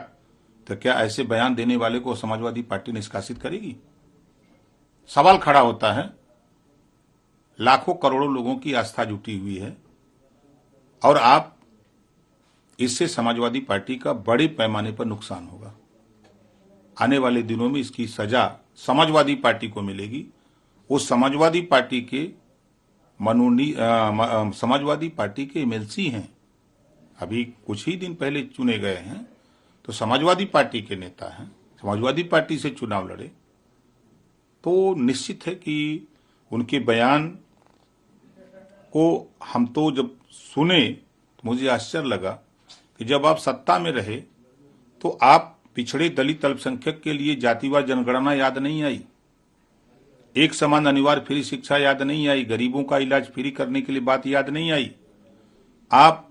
तो क्या ऐसे बयान देने वाले को समाजवादी पार्टी निष्कासित करेगी? सवाल खड़ा होता है। लाखों करोड़ों लोगों की आस्था जुटी हुई है और आप इससे समाजवादी पार्टी का बड़े पैमाने पर नुकसान होगा। आने वाले दिनों में इसकी सजा समाजवादी पार्टी को मिलेगी। वो समाजवादी पार्टी के समाजवादी पार्टी के एमएलसी हैं, अभी कुछ ही दिन पहले चुने गए हैं, तो समाजवादी पार्टी के नेता हैं, समाजवादी पार्टी से चुनाव लड़े, तो निश्चित है कि उनके बयान को हम तो जब सुने तो मुझे आश्चर्य लगा कि जब आप सत्ता में रहे तो आप पिछड़े, दलित, अल्पसंख्यक के लिए जातिवार जनगणना याद नहीं आई, एक समान अनिवार्य फ्री शिक्षा याद नहीं आई, गरीबों का इलाज फ्री करने के लिए बात याद नहीं आई, आप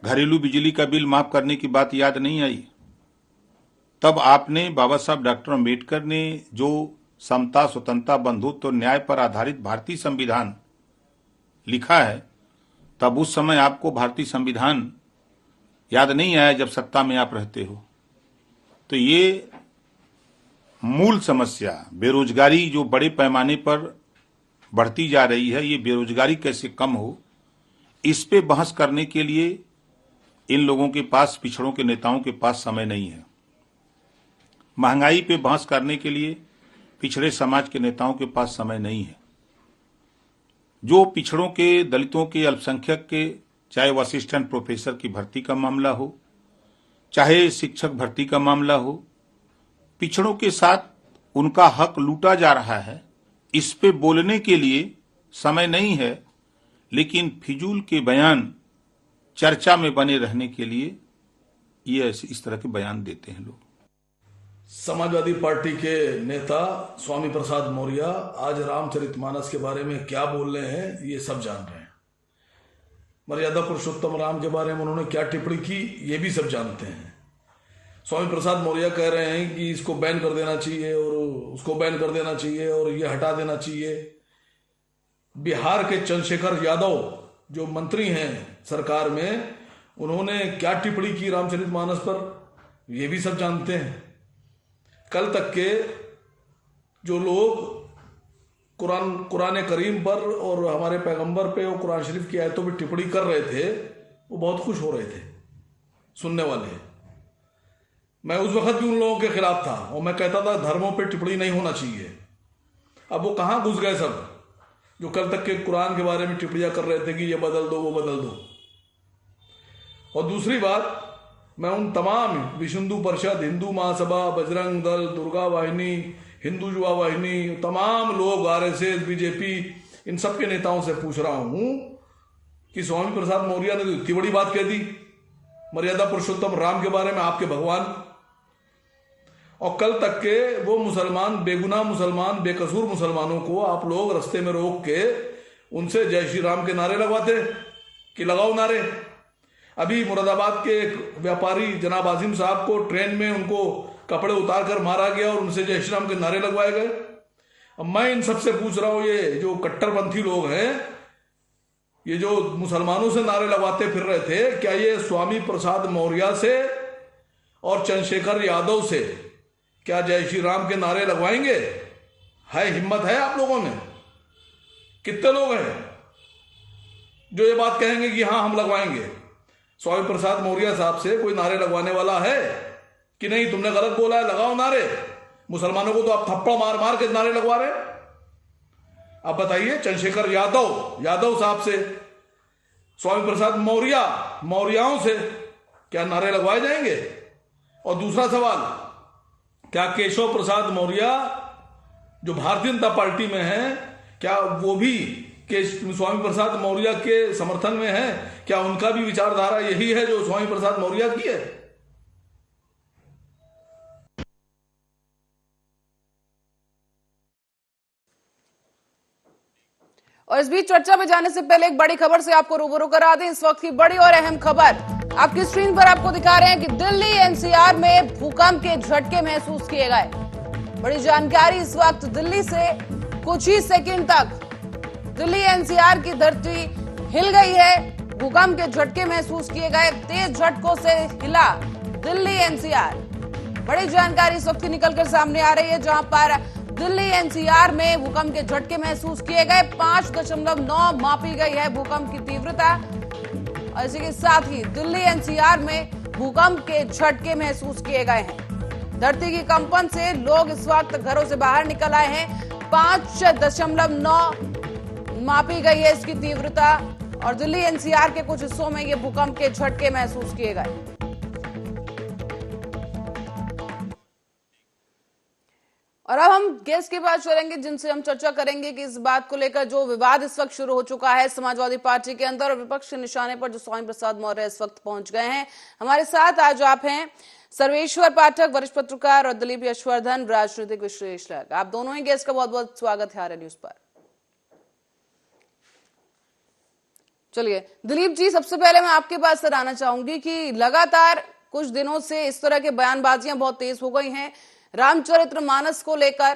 घरेलू बिजली का बिल माफ करने की बात याद नहीं आई। तब आपने, बाबा साहब डॉक्टर अम्बेडकर ने जो समता, स्वतंत्रता, बंधुत्व और न्याय पर आधारित भारतीय संविधान लिखा है, तब उस समय आपको भारतीय संविधान याद नहीं आया जब सत्ता में आप रहते हो। तो ये मूल समस्या, बेरोजगारी जो बड़े पैमाने पर बढ़ती जा रही है, ये बेरोजगारी कैसे कम हो, इस पे बहस करने के लिए इन लोगों के पास, पिछड़ों के नेताओं के पास समय नहीं है। महंगाई पे बहस करने के लिए पिछड़े समाज के नेताओं के पास समय नहीं है। जो पिछड़ों के, दलितों के, अल्पसंख्यक के, चाहे वो असिस्टेंट प्रोफेसर की भर्ती का मामला हो, चाहे शिक्षक भर्ती का मामला हो, पिछड़ों के साथ उनका हक लूटा जा रहा है, इस पे बोलने के लिए समय नहीं है, लेकिन फिजूल के बयान चर्चा में बने रहने के लिए ये इस तरह के बयान देते हैं लोग। समाजवादी पार्टी के नेता स्वामी प्रसाद मौर्य आज रामचरितमानस के बारे में क्या बोल रहे हैं ये सब जान रहे हैं। मर्यादा पुरुषोत्तम राम के बारे में उन्होंने क्या टिप्पणी की ये भी सब जानते हैं। स्वामी प्रसाद मौर्य कह रहे हैं कि इसको बैन कर देना चाहिए और उसको बैन कर देना चाहिए और ये हटा देना चाहिए। बिहार के चंद्रशेखर यादव जो मंत्री हैं सरकार में, उन्होंने क्या टिप्पणी की रामचरितमानस पर ये भी सब जानते हैं। कल तक के जो लोग कुरान करीम पर और हमारे पैगंबर पे और कुरान शरीफ की आयतों पे टिप्पणी कर रहे थे, वो बहुत खुश हो रहे थे सुनने वाले। मैं उस वक्त भी उन लोगों के खिलाफ था और मैं कहता था धर्मों पे टिप्पणी नहीं होना चाहिए। अब वो कहाँ घुस गए सब जो कल तक के कुरान के बारे में टिप्पणियां कर रहे थे कि ये बदल दो वो बदल दो। और दूसरी बात, मैं उन तमाम विश्व हिंदू परिषद, हिंदू महासभा, बजरंग दल, दुर्गा वाहिनी, हिंदू युवा वाहिनी, तमाम लोग, आरएसएस, बीजेपी, इन सब के नेताओं से पूछ रहा हूं कि स्वामी प्रसाद मौर्य ने तो इतनी बड़ी बात कह दी मर्यादा पुरुषोत्तम राम के बारे में, आपके भगवान, और कल तक के वो मुसलमान, बेगुनाह मुसलमान, बेकसूर मुसलमानों को आप लोग रास्ते में रोक के उनसे जय श्री राम के नारे लगवाते कि लगाओ नारे। अभी मुरादाबाद के एक व्यापारी जनाब आजिम साहब को ट्रेन में उनको कपड़े उतार कर मारा गया और उनसे जय श्री राम के नारे लगवाए गए। अब मैं इन सबसे पूछ रहा हूं, ये जो कट्टरपंथी लोग हैं, ये जो मुसलमानों से नारे लगवाते फिर रहे थे, क्या ये स्वामी प्रसाद मौर्य से और चंद्रशेखर यादव से क्या जय श्री राम के नारे लगवाएंगे? है हिम्मत है आप लोगों में? कितने लोग हैं जो ये बात कहेंगे कि हां हम लगवाएंगे? स्वामी प्रसाद मौर्य साहब से कोई नारे लगवाने वाला है कि नहीं तुमने गलत बोला है, लगाओ नारे? मुसलमानों को तो आप थप्पड़ मार मार के नारे लगवा रहे हैं। अब बताइए, चंद्रशेखर यादव साहब से, स्वामी प्रसाद मौर्याओं से क्या नारे लगवाए जाएंगे? और दूसरा सवाल, क्या केशव प्रसाद मौर्य जो भारतीय जनता पार्टी में है, क्या वो भी स्वामी प्रसाद मौर्य के समर्थन में है? क्या उनका भी विचारधारा यही है जो स्वामी प्रसाद मौर्य की है? और इस बीच चर्चा में जाने से पहले एक बड़ी खबर से आपको रूबरू करा दें। इस वक्त की बड़ी और अहम खबर आपकी स्क्रीन पर आपको दिखा रहे हैं कि दिल्ली एनसीआर में भूकंप के झटके महसूस किए गए। बड़ी जानकारी, इस वक्त दिल्ली से कुछ ही सेकंड तक दिल्ली एनसीआर की धरती हिल गई है। भूकंप के झटके महसूस किए गए, तेज झटकों से हिला दिल्ली एनसीआर। बड़ी जानकारी इस वक्त निकलकर सामने आ रही है, जहां पर दिल्ली एनसीआर में भूकंप के झटके महसूस किए गए। 5.9 मापी गई है भूकंप की तीव्रता। और इसी के साथ ही दिल्ली एनसीआर में भूकंप के झटके महसूस किए गए हैं। धरती की कंपन से लोग इस वक्त घरों से बाहर निकल आए हैं। 5.9 मापी गई है इसकी तीव्रता और दिल्ली एनसीआर के कुछ हिस्सों में ये भूकंप के झटके महसूस किए गए। और अब हम गेस्ट के पास चलेंगे, जिनसे हम चर्चा करेंगे कि इस बात को लेकर जो विवाद इस वक्त शुरू हो चुका है समाजवादी पार्टी के अंदर और विपक्ष के निशाने पर जो स्वामी प्रसाद मौर्य इस वक्त पहुंच गए हैं। हमारे साथ आज आप हैं सर्वेश्वर पाठक, वरिष्ठ पत्रकार, और दिलीप यशवर्धन, राजनीतिक विश्लेषक। आप दोनों ही गेस्ट का बहुत बहुत स्वागत है आर्य न्यूज पर। चलिए दिलीप जी, सबसे पहले मैं आपके पास सर आना चाहूंगी कि लगातार कुछ दिनों से इस तरह के बयानबाजियां बहुत तेज हो गई हैं रामचरितमानस को लेकर।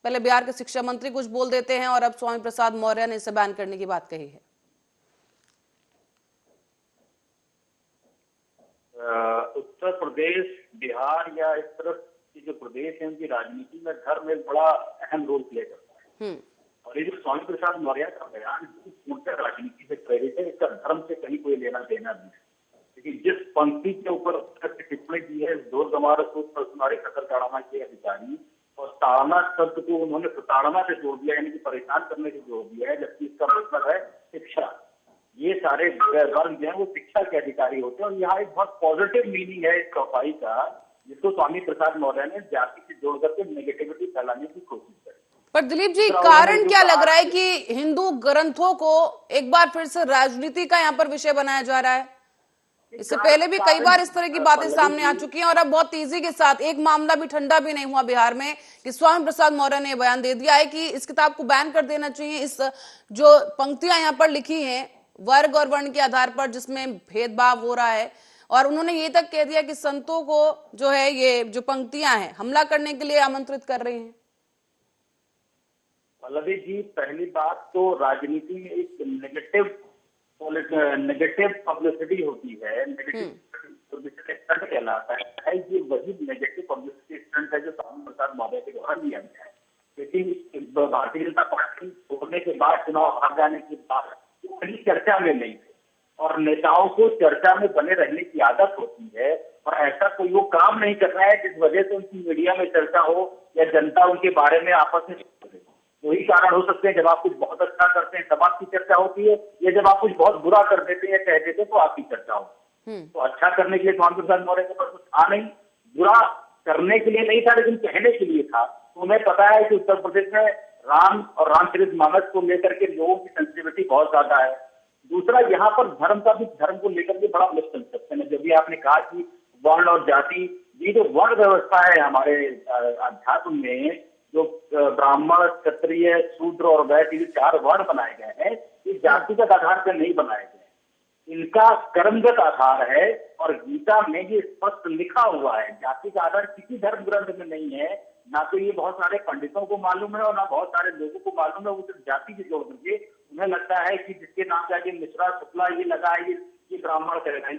पहले बिहार के शिक्षा मंत्री कुछ बोल देते हैं और अब स्वामी प्रसाद मौर्य ने इसे बैन करने की बात कही है। उत्तर प्रदेश, बिहार या इस तरफ के जो प्रदेश है उनकी राजनीति में धर्म एक बड़ा अहम रोल प्ले करता है। और ये जो स्वामी प्रसाद मौर्य का बयान पूर्णतः राजनीति से प्रेरित है, इसका धर्म से कहीं कोई लेना देना नहीं है। लेकिन जिस पंक्ति के ऊपर टिप्पणी की है, ढोल गमार को तुम्हारे कतर ताड़ना के अधिकारी, और ताड़ना शब्द को उन्होंने प्रताड़ना से जोड़ दिया, यानी कि परेशान करने से जोड़ दिया है, जबकि इसका मतलब है शिक्षा। ये सारे वर्ग जो है वो शिक्षा के अधिकारी होते हैं। और यहाँ एक बहुत पॉजिटिव मीनिंग है इस चौपाई का, जिसको स्वामी प्रसाद मौर्य ने जाति से जोड़ करके नेगेटिविटी फैलाने की कोशिश करी। पर दिलीप जी, कारण क्या लग रहा है कि हिंदू ग्रंथों को एक बार फिर से राजनीति का यहाँ पर विषय बनाया जा रहा है? इससे पहले भी कई बार इस तरह की बातें सामने आ चुकी हैं और अब बहुत तेजी के साथ, एक मामला भी ठंडा भी नहीं हुआ बिहार में कि स्वामी प्रसाद मौर्य ने बयान दे दिया है कि इस किताब को बैन कर देना चाहिए। इस जो पंक्तियां यहाँ पर लिखी हैं वर्ग और वर्ण के आधार पर जिसमें भेदभाव हो रहा है, और उन्होंने ये तक कह दिया कि संतों को जो है ये जो पंक्तियां हैं हमला करने के लिए आमंत्रित कर रही हैं। पल्लवी जी, पहली बात तो राजनीति में एक नेगेटिव पब्लिसिटी होती है, नेगेटिव पब्लिसिटी स्टंट कहलाता है। ये वही नेगेटिव पब्लिसिटी स्टंट है जो स्वामी प्रसाद मौर्य के द्वारा लिया गया है। लेकिन भारतीय जनता पार्टी छोड़ने के बाद, चुनाव हार जाने के बाद कहीं चर्चा में नहीं थे, और नेताओं को चर्चा में बने रहने की आदत होती है, और ऐसा कोई वो काम नहीं कर रहा है जिस वजह से उनकी मीडिया में चर्चा हो या जनता उनके बारे में आपस में सोचे। वही कारण हो सकते हैं, जब आप कुछ बहुत अच्छा करते हैं तब आपकी चर्चा होती है, या जब आप कुछ बहुत बुरा कर देते हैं या कह देते हैं तो आपकी चर्चा होती है। तो अच्छा करने के लिए स्वामी प्रसाद मौर्य के पास कुछ था नहीं, बुरा करने के लिए नहीं था, लेकिन कहने के लिए था। तो उन्हें पता है कि उत्तर प्रदेश में राम और रामचरितमानस को लेकर के लोगों की सेंसिटिविटी बहुत ज्यादा है। दूसरा, यहाँ पर धर्म को लेकर के बड़ा मिसकंसेप्शन है। जब भी आपने कहा कि वर्ण और जाति, ये जो वर्ण व्यवस्था है हमारे अध्यात्म में, जो ब्राह्मण, क्षत्रिय, शूद्र और वैश्य, ये 4 वर्ण बनाए गए हैं, ये जातिगत आधार पर नहीं बनाए गए, इनका कर्मगत आधार है। और गीता में ये स्पष्ट लिखा हुआ है, जाति का आधार किसी धर्म ग्रंथ में नहीं है। ना तो ये बहुत सारे पंडितों को मालूम है और ना बहुत सारे लोगों को मालूम है। वो सिर्फ जाति से जोड़ करके उन्हें लगता है कि जिसके नाम जाके मिश्रा, शुक्ला ये लगा है, ये ब्राह्मण करेगा।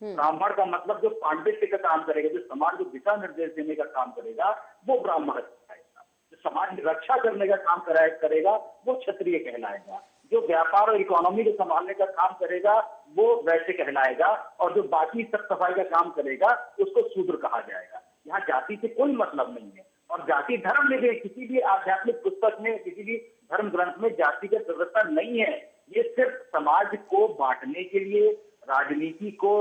ब्राह्मण का मतलब जो पांडित्य का काम करेगा, जो समाज को दिशा निर्देश देने का काम करेगा, वो ब्राह्मण कहलाएगा। जो समाज की रक्षा करने का काम करेगा, वो क्षत्रिय कहलाएगा। जो व्यापार और इकोनॉमी को संभालने का काम करेगा, वो वैश्य कहलाएगा। और जो बाकी सब सफाई का काम करेगा, उसको शूद्र कहा जाएगा। यहाँ जाति से कोई मतलब नहीं है। और जाति धर्म में भी, किसी भी आध्यात्मिक पुस्तक में, किसी भी धर्म ग्रंथ में जातिगत व्यवस्था नहीं है। ये सिर्फ समाज को बांटने के लिए, राजनीति को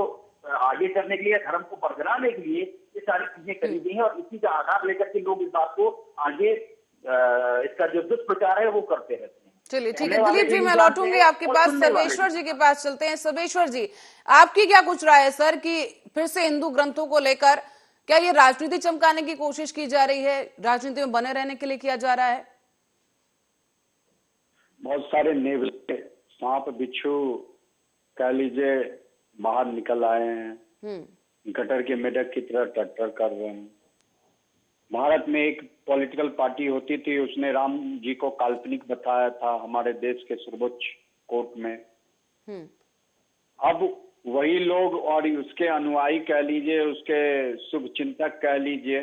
आगे करने के लिए, धर्म को बरकरार के लिए ये सारी चीजें करी गई हैं। और इसी का आधार लेकर के लोग इस बात को आगे, इसका जो दुष्प्रचार है वो करते रहते हैं। चलिए ठीक है दिलीप जी, मैं लौटूंगी आपके पास। सर्वेश्वर जी के पास चलते हैं। सर्वेश्वर जी, आपकी क्या कुछ राय है सर कि फिर से हिंदू ग्रंथों को लेकर क्या ये राजनीति चमकाने की कोशिश की जा रही है, राजनीति में बने रहने के लिए किया जा रहा है? बहुत सारे नेवले, सांप, बिच्छू कह लीजिए बाहर निकल आए हैं, गटर के मेढक की तरह टट्टर कर रहे हैं। भारत में एक पॉलिटिकल पार्टी होती थी, उसने राम जी को काल्पनिक बताया था हमारे देश के सर्वोच्च कोर्ट में। अब वही लोग और उसके अनुयायी कह लीजिए, उसके शुभ चिंतक कह लीजिए,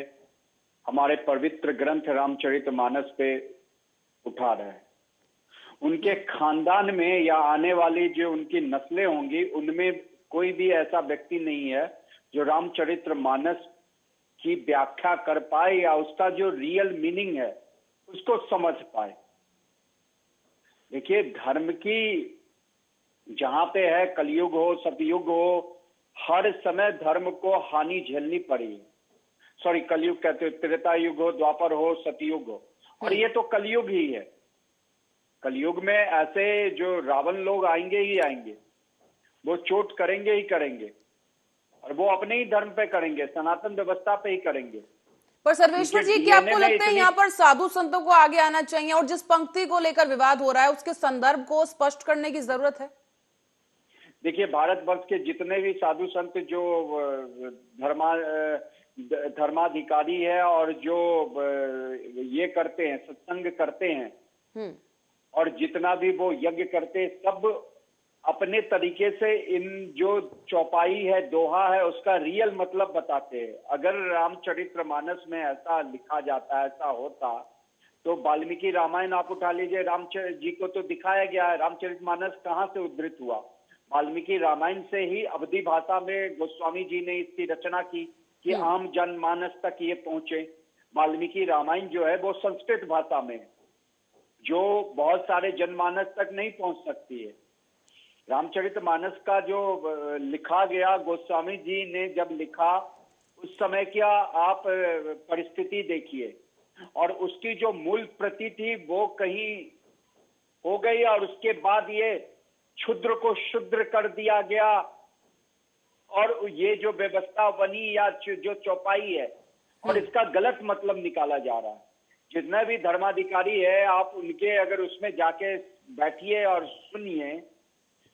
हमारे पवित्र ग्रंथ रामचरितमानस पे उठा रहे हैं। उनके खानदान में या आने वाली जो उनकी नस्लें होंगी, उनमें कोई भी ऐसा व्यक्ति नहीं है जो रामचरितमानस की व्याख्या कर पाए या उसका जो रियल मीनिंग है उसको समझ पाए। देखिए, धर्म की जहां पे है, कलयुग हो, सतयुग हो, हर समय धर्म को हानि झेलनी पड़ी है। सॉरी, कलयुग कहते हो, त्रेता युग हो, द्वापर हो, सतयुग हो, और ये तो कलयुग ही है। कलयुग में ऐसे जो रावण लोग आएंगे ही आएंगे, वो चोट करेंगे ही करेंगे, और वो अपने ही धर्म पे करेंगे, सनातन व्यवस्था पे ही करेंगे। पर सर्वेश्वर जी, क्या आपको लगता है यहाँ पर साधु संतों को आगे आना चाहिए और जिस पंक्ति को लेकर विवाद हो रहा है उसके संदर्भ को स्पष्ट करने की जरूरत है? देखिए, भारतवर्ष के जितने भी साधु संत जो धर्माधिकारी है और जो ये करते हैं, सत्संग करते हैं, और जितना भी वो यज्ञ करते हैं, सब अपने तरीके से इन जो चौपाई है, दोहा है, उसका रियल मतलब बताते हैं। अगर रामचरितमानस में ऐसा लिखा जाता, ऐसा होता, तो वाल्मीकि रामायण आप उठा लीजिए, रामचरित जी को तो दिखाया गया है। रामचरितमानस कहाँ से उद्धृत हुआ? वाल्मीकि रामायण से ही अवधी भाषा में गोस्वामी जी ने इसकी रचना की कि आम जनमानस तक ये पहुंचे। वाल्मीकि रामायण जो है वो संस्कृत भाषा में है, जो बहुत सारे जनमानस तक नहीं पहुंच सकती है। रामचरितमानस का जो लिखा गया, गोस्वामी जी ने जब लिखा उस समय क्या आप परिस्थिति देखिए, और उसकी जो मूल प्रति थी वो कहीं हो गई और उसके बाद ये क्षुद्र को शुद्र कर दिया गया, और ये जो व्यवस्था बनी या जो चौपाई है और इसका गलत मतलब निकाला जा रहा है। जितने भी धर्माधिकारी है आप उनके अगर उसमें जाके बैठिए और सुनिए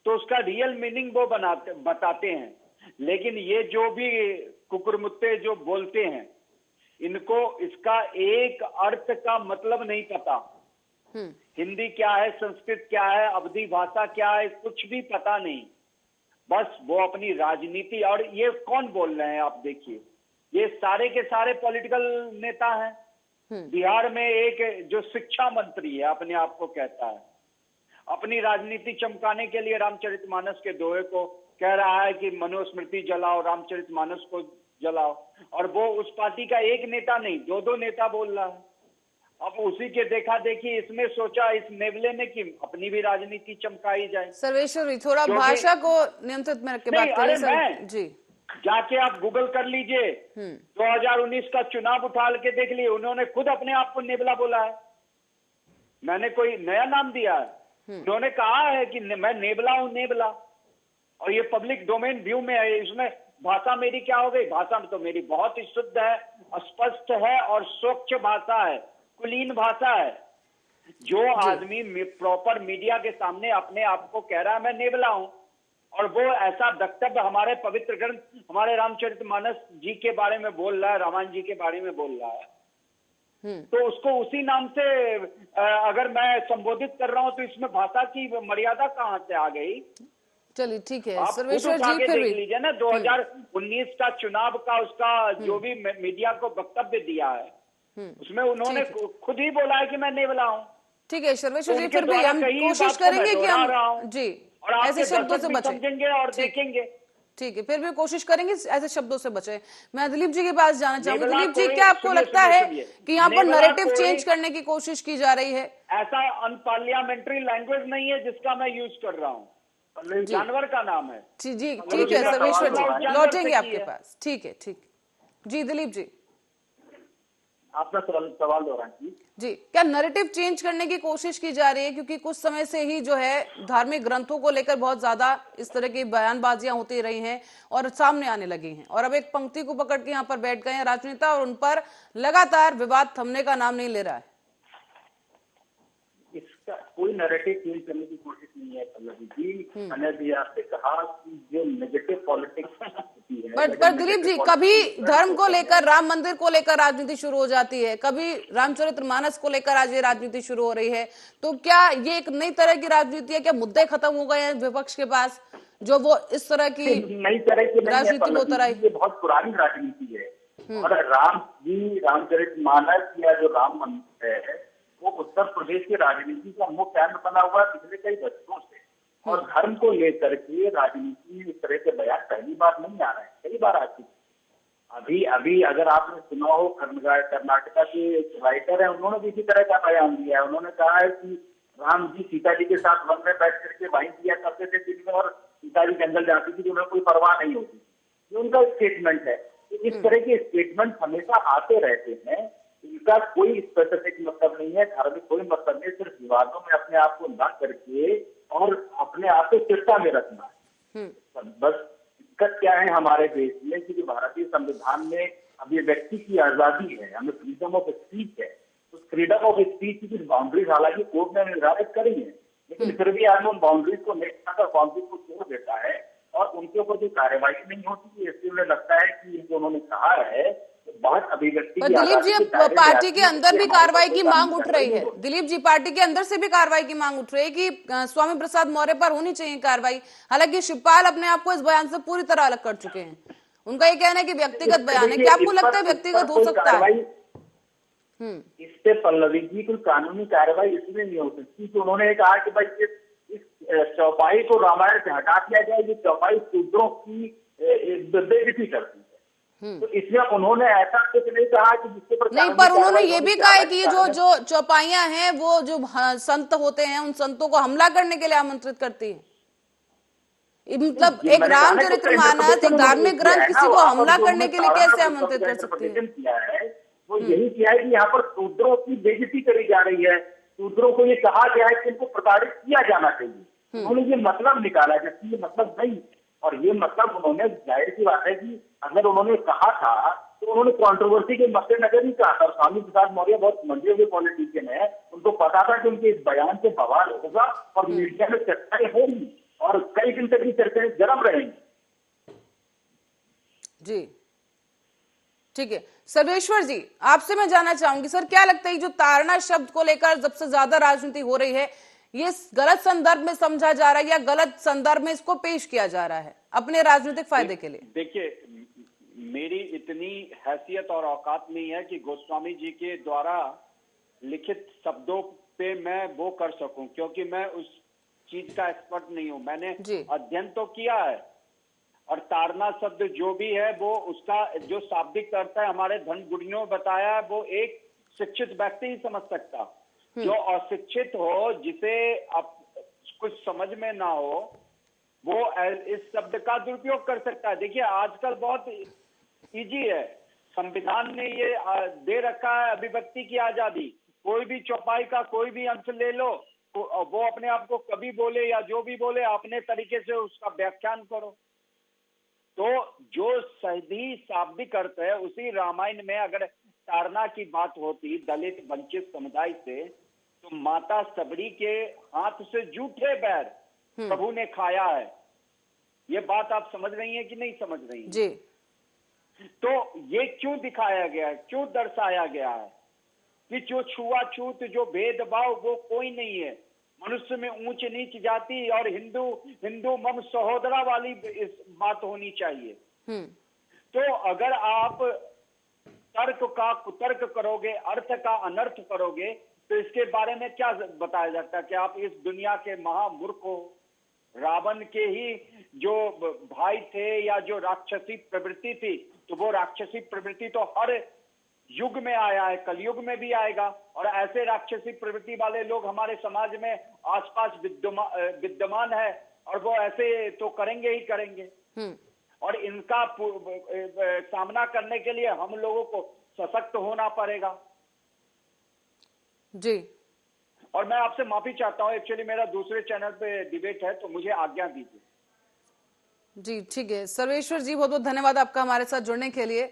तो उसका रियल मीनिंग वो बताते हैं, लेकिन ये जो भी कुकुरमुत्ते जो बोलते हैं इनको इसका एक अर्थ का मतलब नहीं पता। हिंदी क्या है, संस्कृत क्या है, अवधी भाषा क्या है, कुछ भी पता नहीं। बस वो अपनी राजनीति, और ये कौन बोल रहे हैं आप देखिए, ये सारे के सारे पॉलिटिकल नेता हैं। बिहार में एक जो शिक्षा मंत्री है अपने आप को कहता है, अपनी राजनीति चमकाने के लिए रामचरितमानस के दोहे को कह रहा है कि मनुस्मृति जलाओ, रामचरितमानस को जलाओ, और वो उस पार्टी का एक नेता नहीं, दो नेता बोल रहा है। अब उसी के देखा देखी इसमें सोचा इस नेवले ने कि अपनी भी राजनीति चमकाई जाए। सर्वेश्वर थोड़ा भाषा को नियंत्रित में रख के बात करें जी। जाके आप गूगल कर लीजिए, 2019 का चुनाव उठा के देख लिए, उन्होंने खुद अपने आप को नेवला बोला है, मैंने कोई नया नाम दिया है। उन्होंने कहा है कि मैं नेवला हूं, नेवला, और ये पब्लिक डोमेन व्यू में है। इसमें भाषा मेरी क्या हो गई? भाषा तो मेरी बहुत ही शुद्ध है, स्पष्ट है और स्वच्छ भाषा है, कुलीन भाषा है। जो आदमी प्रॉपर मीडिया के सामने अपने आप को कह रहा है मैं नेवला हूं, और वो ऐसा वक्तव्य हमारे पवित्र ग्रंथ, हमारे रामचरितमानस जी के बारे में बोल रहा है, रामायण जी के बारे में बोल रहा है, तो उसको उसी नाम से अगर मैं संबोधित कर रहा हूं तो इसमें भाषा की मर्यादा कहां से आ गई? चलिए ठीक है आप सर्वेश्वर खुद उठा जी, के फिर देख भी लीजिए ना 2019 का चुनाव का उसका जो भी मीडिया को वक्तव्य दिया है उसमें उन्होंने खुद ही बोला है कि मैं नेवला हूं। ठीक है सर्वेश्वर जी, उनके फिर भी द्वारा हम कई कोशिश बात को करेंगे मैं कि दोहरा रहा हूं। हम जी और आपके ऐसे शब्दों से दर्शक भी बचें, समझेंगे और देखेंगे। ठीक है, फिर भी कोशिश करेंगे ऐसे शब्दों से बचे। मैं दिलीप जी के पास जाना चाहूंगी। नेवला दिलीप जी, कोई- क्या आपको सुनिए, लगता सुनिए, है सुनिए। कि यहाँ पर नेवला नैरेटिव कोई- चेंज करने की कोशिश की जा रही है? ऐसा अनपार्लियामेंट्री लैंग्वेज नहीं है जिसका मैं यूज कर रहा हूँ, जानवर का नाम है। जी जी ठीक है सर्वेश्वर जी, जानवर लौटेंगे से आपके की है। पास। ठीक है, ठीक जी। दिलीप जी, आपका सवाल दोहराइए जी, क्या नैरेटिव चेंज करने की कोशिश की जा रही है? क्योंकि कुछ समय से ही जो है धार्मिक ग्रंथों को लेकर बहुत ज्यादा इस तरह की बयानबाजियां होती रही हैं और सामने आने लगी हैं, और अब एक पंक्ति को पकड़ के यहाँ पर बैठ गए हैं राजनेता और उन पर लगातार विवाद थमने का नाम नहीं ले रहा है। इसका कोई नैरेटिव चेंज करने की कोशिश नहीं है पल्लवी जी। मैंने भी आपसे कहा कि जो नेगेटिव पॉलिटिक्स होती है, पर दिलीप जी, कभी धर्म को लेकर, राम मंदिर को लेकर राजनीति शुरू हो जाती है, कभी रामचरितमानस को लेकर आज ये राजनीति शुरू हो रही है, तो क्या ये एक नई तरह की राजनीति है? क्या मुद्दे खत्म हो गए हैं विपक्ष के पास जो वो इस तरह की नई तरह की राजनीति को तरह? ये बहुत पुरानी राजनीति है। और राम जी रामचरितमानस या जो राम मंदिर है वो उत्तर प्रदेश की राजनीति का मुख्य केंद्र बना हुआ है पिछले कई दशकों से। और धर्म को लेकर के राजनीति में इस तरह के बयान पहली बार नहीं आ रहे हैं, कई बार आ चुके। अभी अगर आपने सुना हो, कर्नाटका के राइटर है, उन्होंने भी इसी तरह का बयान दिया है। उन्होंने कहा है कि राम जी सीता जी के साथ वन में बैठ करके वाइन किया करते थे दिन में, और सीता जी जंगल जाती थी तो उन्हें कोई परवाह नहीं होती। ये उनका स्टेटमेंट है। इस तरह के स्टेटमेंट हमेशा आते रहते हैं, इनका कोई स्पेसिफिक मतलब नहीं है, धार्मिक कोई मतलब नहीं, सिर्फ विवादों में अपने आप को न करके और अपने आप को चर्चा में रखना है। बस दिक्कत क्या है हमारे देश में कि भारतीय संविधान में अब ये व्यक्ति की आजादी है, हमें फ्रीडम ऑफ स्पीच है। उस फ्रीडम ऑफ स्पीच की कुछ बाउंड्रीज हालांकि कोर्ट ने निर्धारित करी है, लेकिन फिर भी आदमी उन बाउंड्रीज को नहीं कर बाउंड्रीज को तोड़ देता है और उनके ऊपर कोई कार्रवाई नहीं होती। इसलिए उन्हें लगता है कि जो उन्होंने कहा है बात अभिव्यक्ति। दिलीप जी, अब पार्टी के अंदर भी कार्रवाई की मांग उठ रही है। दिलीप जी, पार्टी के अंदर से भी कार्रवाई की मांग उठ रही है कि स्वामी प्रसाद मौर्य पर होनी चाहिए कार्रवाई। हालांकि शिवपाल अपने आप को इस बयान से पूरी तरह अलग कर चुके हैं। उनका ये कहना है कि व्यक्तिगत बयान है। क्या आपको लगता है व्यक्तिगत हो सकता है? इस पे पल्लवी जी कोई कानूनी कार्रवाई इसलिए नहीं हो सकती कि उन्होंने कहा कि भाई इस चौपाई को रामायण से हटा दिया जाए, ये चौपाई शूद्रों की बेइज्जती करती है। तो इसलिए उन्होंने ऐसा कुछ नहीं कहा कि जिसके पर नहीं, पर उन्होंने ये भी कहा है कि ये जो चौपाइयां हैं वो जो संत होते हैं उन संतों को हमला करने के लिए आमंत्रित करती है। मतलब एक रामचरितमानस, एक धार्मिक ग्रंथ, किसी को हमला करने के लिए कैसे आमंत्रित कर सकती है? किया है वो यही किया है कि यहाँ पर शूद्रों की बेइज्जती करी जा रही है, शूद्रों को ये कहा गया है कि इनको प्रताड़ित किया जाना चाहिए। उन्होंने ये मतलब निकाला है, जबकि ये मतलब नहीं, और ये मतलब उन्होंने, जाहिर सी बात है कि अगर उन्होंने कहा था तो उन्होंने कंट्रोवर्सी के मद्देनजर ही कहा था। स्वामी प्रसाद मौर्य बहुत मंजे हुए पॉलिटिशियन है, उनको पता था कि उनके इस बयान से बवाल होगा और मीडिया में चर्चाएं होंगी और कई दिन तक ये चर्चाएं गर्म रहेंगी। जी ठीक है, सर्वेश्वर जी आपसे मैं जानना चाहूंगी सर, क्या लगता है जो ताड़ना शब्द को लेकर सबसे ज्यादा राजनीति हो रही है, ये गलत संदर्भ में समझा जा रहा है या गलत संदर्भ में इसको पेश किया जा रहा है अपने राजनीतिक फायदे के लिए? देखिए, मेरी इतनी हैसियत और औकात नहीं है कि गोस्वामी जी के द्वारा लिखित शब्दों पे मैं वो कर सकूं, क्योंकि मैं उस चीज का एक्सपर्ट नहीं हूं। मैंने अध्ययन तो किया है, और ताड़ना शब्द जो भी है वो उसका जो शाब्दिक अर्थ है हमारे धर्मगुरुओं ने बताया है, वो एक शिक्षित व्यक्ति ही समझ सकता। जो अशिक्षित हो, जिसे अब कुछ समझ में ना हो, वो इस शब्द का दुरुपयोग कर सकता है। देखिए, आजकल बहुत इजी है, संविधान ने ये दे रखा है अभिव्यक्ति की आजादी, कोई भी चौपाई का कोई भी अंश ले लो, वो अपने आप को कभी बोले या जो भी बोले अपने तरीके से उसका व्याख्यान करो। तो जो सही शाब्दिक अर्थ है, उसी रामायण में अगर ताड़ना की बात होती दलित वंचित समुदाय से, तो माता सबरी के हाथ से जूठे बैर प्रभु ने खाया है। ये बात आप समझ रही हैं कि नहीं समझ रही हैं? जी। तो ये क्यों दिखाया गया है, क्यों दर्शाया गया है कि जो छुआछूत, जो भेदभाव वो कोई नहीं है, मनुष्य में ऊंच नीच जाति और हिंदू मम सहोदरा वाली इस बात होनी चाहिए। तो अगर आप तर्क का कुतर्क करोगे, अर्थ का अनर्थ करोगे, तो इसके बारे में क्या बताया जाता है कि आप इस दुनिया के महामूर्ख हो। रावण के ही जो भाई थे या जो राक्षसी प्रवृत्ति थी, तो वो राक्षसी प्रवृत्ति तो हर युग में आया है, कलयुग में भी आएगा, और ऐसे राक्षसी प्रवृत्ति वाले लोग हमारे समाज में आसपास विद्यमान है, और वो ऐसे तो करेंगे ही करेंगे। और इनका सामना करने के लिए हम लोगों को सशक्त होना पड़ेगा। जी। और मैं आपसे माफी चाहता हूं, एक्चुअली मेरा दूसरे चैनल पे डिबेट है, तो मुझे आज्ञा दीजिए। जी ठीक है, सर्वेश्वर जी बहुत बहुत धन्यवाद आपका हमारे साथ जुड़ने के लिए।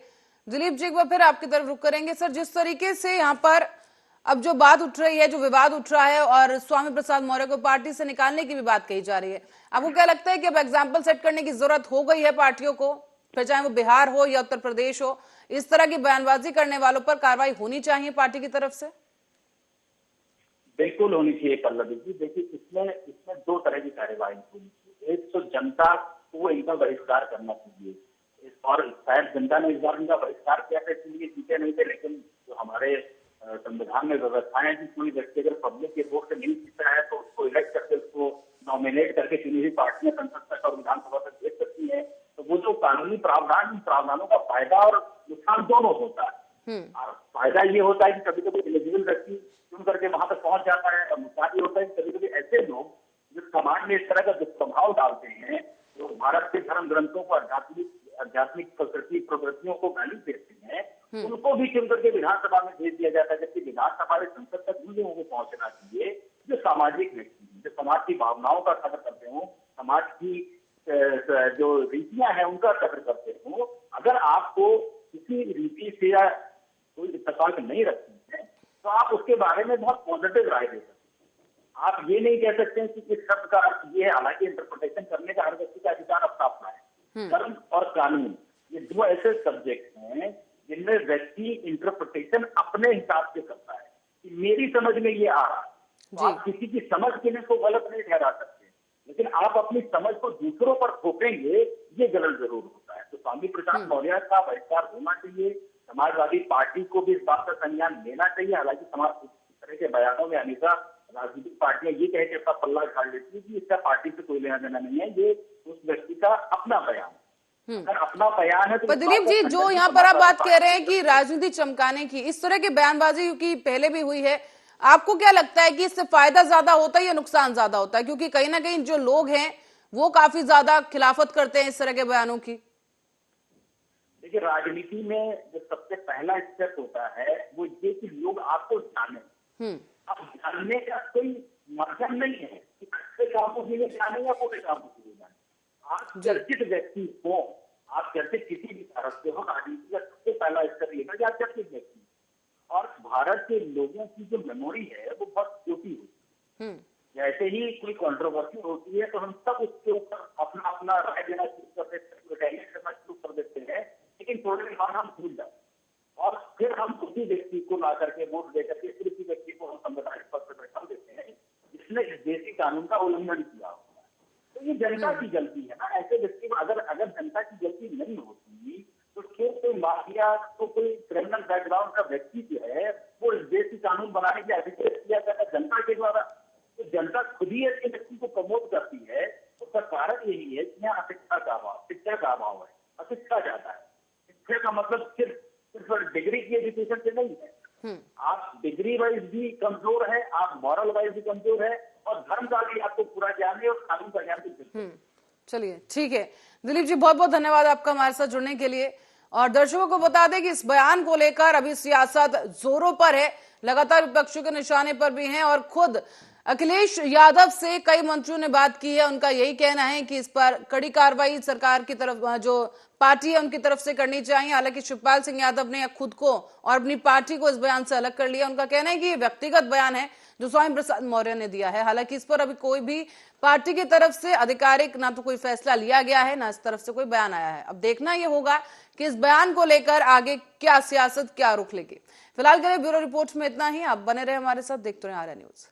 दिलीप जी, एक बार फिर आपकी तरफ रुख करेंगे। सर, जिस तरीके से यहाँ पर अब जो बात उठ रही है, जो विवाद उठ रहा है और स्वामी प्रसाद मौर्य को पार्टी से निकालने की भी बात कही जा रही है, आपको क्या लगता है कि अब एग्जाम्पल सेट करने की जरूरत हो गई है पार्टियों को, फिर चाहे वो बिहार हो या उत्तर प्रदेश हो, इस तरह की बयानबाजी करने वालों पर कार्रवाई होनी चाहिए पार्टी की तरफ से? बिल्कुल होनी चाहिए पल्लवी जी। देखिए, इसमें दो तरह की कार्यवाही होनी चाहिए। एक तो जनता को इनका बहिष्कार करना चाहिए, और शायद जनता ने इस बार इनका बहिष्कार किया था इसलिए जीते नहीं थे, लेकिन जो हमारे संविधान में व्यवस्थाएं हैं कि कोई व्यक्ति अगर पब्लिक के वोट से नहीं जीता है तो उसको इलेक्ट करके, उसको नॉमिनेट करके चुनी हुई पार्टियां संसद तक और विधानसभा तक भेज सकती है। तो वो जो कानूनी प्रावधान, इन प्रावधानों का फायदा और नुकसान दोनों होता है। और फायदा ये होता है कि कभी कभी एलिजिबल व्यक्ति चुन करके वहां तक पहुंच जाता है, और नुकसान ये होता है कि कभी कभी ऐसे लोग जो समाज में इस तरह का दुष्प्रभाव डालते हैं, जो भारत के धर्म ग्रंथों को, आध्यात्मिक प्रवृत्तियों को गाली देते हैं, उनको भी चुन करके विधानसभा में भेज दिया जाता है, जबकि विधानसभा से संसद तक उन लोगों को पहुंचना चाहिए जो सामाजिक व्यक्ति हैं, जो समाज की भावनाओं का कदर करते हो, समाज की जो रीतियां हैं उनका कदर करते हो। अगर आपको किसी रीति से या कोई इत्तेफाक नहीं रखती है, तो आप उसके बारे में बहुत पॉजिटिव राय दे सकते हैं। आप ये नहीं कह सकते कि इस शब्द का अर्थ ये है, हालांकि इंटरप्रिटेशन करने का हर व्यक्ति का अधिकार अपना अपना है। धर्म और कानून, ये दो ऐसे सब्जेक्ट हैं जिनमें व्यक्ति इंटरप्रिटेशन अपने हिसाब से करता है कि मेरी समझ में ये आ रहा है। तो आप किसी की समझ के लिए को गलत नहीं ठहरा सकते, लेकिन आप अपनी समझ को दूसरों पर थोपेंगे, ये गलत जरूर होता है। तो स्वामी प्रसाद मौर्य का बहिष्कार होना चाहिए। समाजवादी पार्टी को भी इस बात का संज्ञान लेना चाहिए। हालांकि समाज इस तरह के बयानों में हमेशा राजनीतिक पार्टियां ये कह के अपना पल्ला झाड़ लेती है कि इसका पार्टी से कोई लेना देना नहीं है, ये उस व्यक्ति का अपना बयान, अगर अपना बयान है तो। दिलीप जी, जो यहाँ पर आप बात कह रहे हैं कि राजनीति चमकाने की, इस तरह की बयानबाजी की पहले भी हुई है, आपको क्या लगता है कि इससे फायदा ज्यादा होता है या नुकसान ज्यादा होता है? क्योंकि कहीं ना कहीं जो लोग हैं वो काफी ज्यादा खिलाफत करते हैं इस तरह के बयानों की। देखिए, राजनीति में जो सबसे पहला स्टेप होता है वो ये कि लोग आपको जाने। अब जानने का कोई मतलब नहीं है कि अच्छे कामों के लिए जाने या बुरे कामों के लिए जाने। आप चर्चित व्यक्ति हो, आप चर्चित किसी भी तरह से हो, राजनीति का सबसे पहला स्टेप ये है कि आप चर्चित व्यक्ति। और भारत के लोगों की जो मेमोरी है वो बहुत छोटी होती है। जैसे ही कोई कंट्रोवर्सी होती है तो हम सब उसके ऊपर अपना अपना राय देना शुरू कर देते हैं, लेकिन थोड़े दिन बाद हम भूल जाते हैं और फिर हम उसी व्यक्ति को ला करके वोट दे करके फिर उसी व्यक्ति को हम संवैधानिक पद पर बैठा देते हैं जिसने इस देशी कानून का उल्लंघन किया होता है। तो ये जनता की गलती है ना। ऐसे व्यक्ति को अगर जनता की गलती नहीं होती तो क्यों कोई माफिया तो कोई क्रिमिनल बैकग्राउंड का व्यक्ति जो है वो इस देशी कानून बनाने के अधिकृत किया जाता है जनता के द्वारा। तो जनता खुद ही ऐसे व्यक्ति को प्रमोट करती है। तो कारण यही है कि यहाँ शिक्षा का अभाव है, अशिक्षा ज्यादा है। शिक्षा का मतलब सिर्फ डिग्री की एजुकेशन से नहीं है। आप डिग्री वाइज भी कमजोर है, आप मॉरल वाइज भी कमजोर है और धर्म का भी आपको पूरा ज्ञान है और कानून का ज्ञान भी। चलिए ठीक है दिलीप जी, बहुत बहुत धन्यवाद आपका हमारे साथ जुड़ने के लिए। और दर्शकों को बता दें कि इस बयान को लेकर अभी सियासत जोरों पर है, लगातार विपक्षियों के निशाने पर भी हैं और खुद अखिलेश यादव से कई मंत्रियों ने बात की है। उनका यही कहना है कि इस पर कड़ी कार्रवाई सरकार की तरफ, जो पार्टी है उनकी तरफ से करनी चाहिए। हालांकि शिवपाल सिंह यादव ने खुद को और अपनी पार्टी को इस बयान से अलग कर लिया। उनका कहना है कि ये व्यक्तिगत बयान है जो स्वामी प्रसाद मौर्य ने दिया है। हालांकि इस पर अभी कोई भी पार्टी की तरफ से आधिकारिक ना तो कोई फैसला लिया गया है, ना इस तरफ से कोई बयान आया है। अब देखना यह होगा कि इस बयान को लेकर आगे क्या सियासत, क्या रुख लेगी। फिलहाल के लिए ब्यूरो रिपोर्ट में इतना ही। आप बने रहे हमारे साथ, देखते रहे आर्या न्यूज।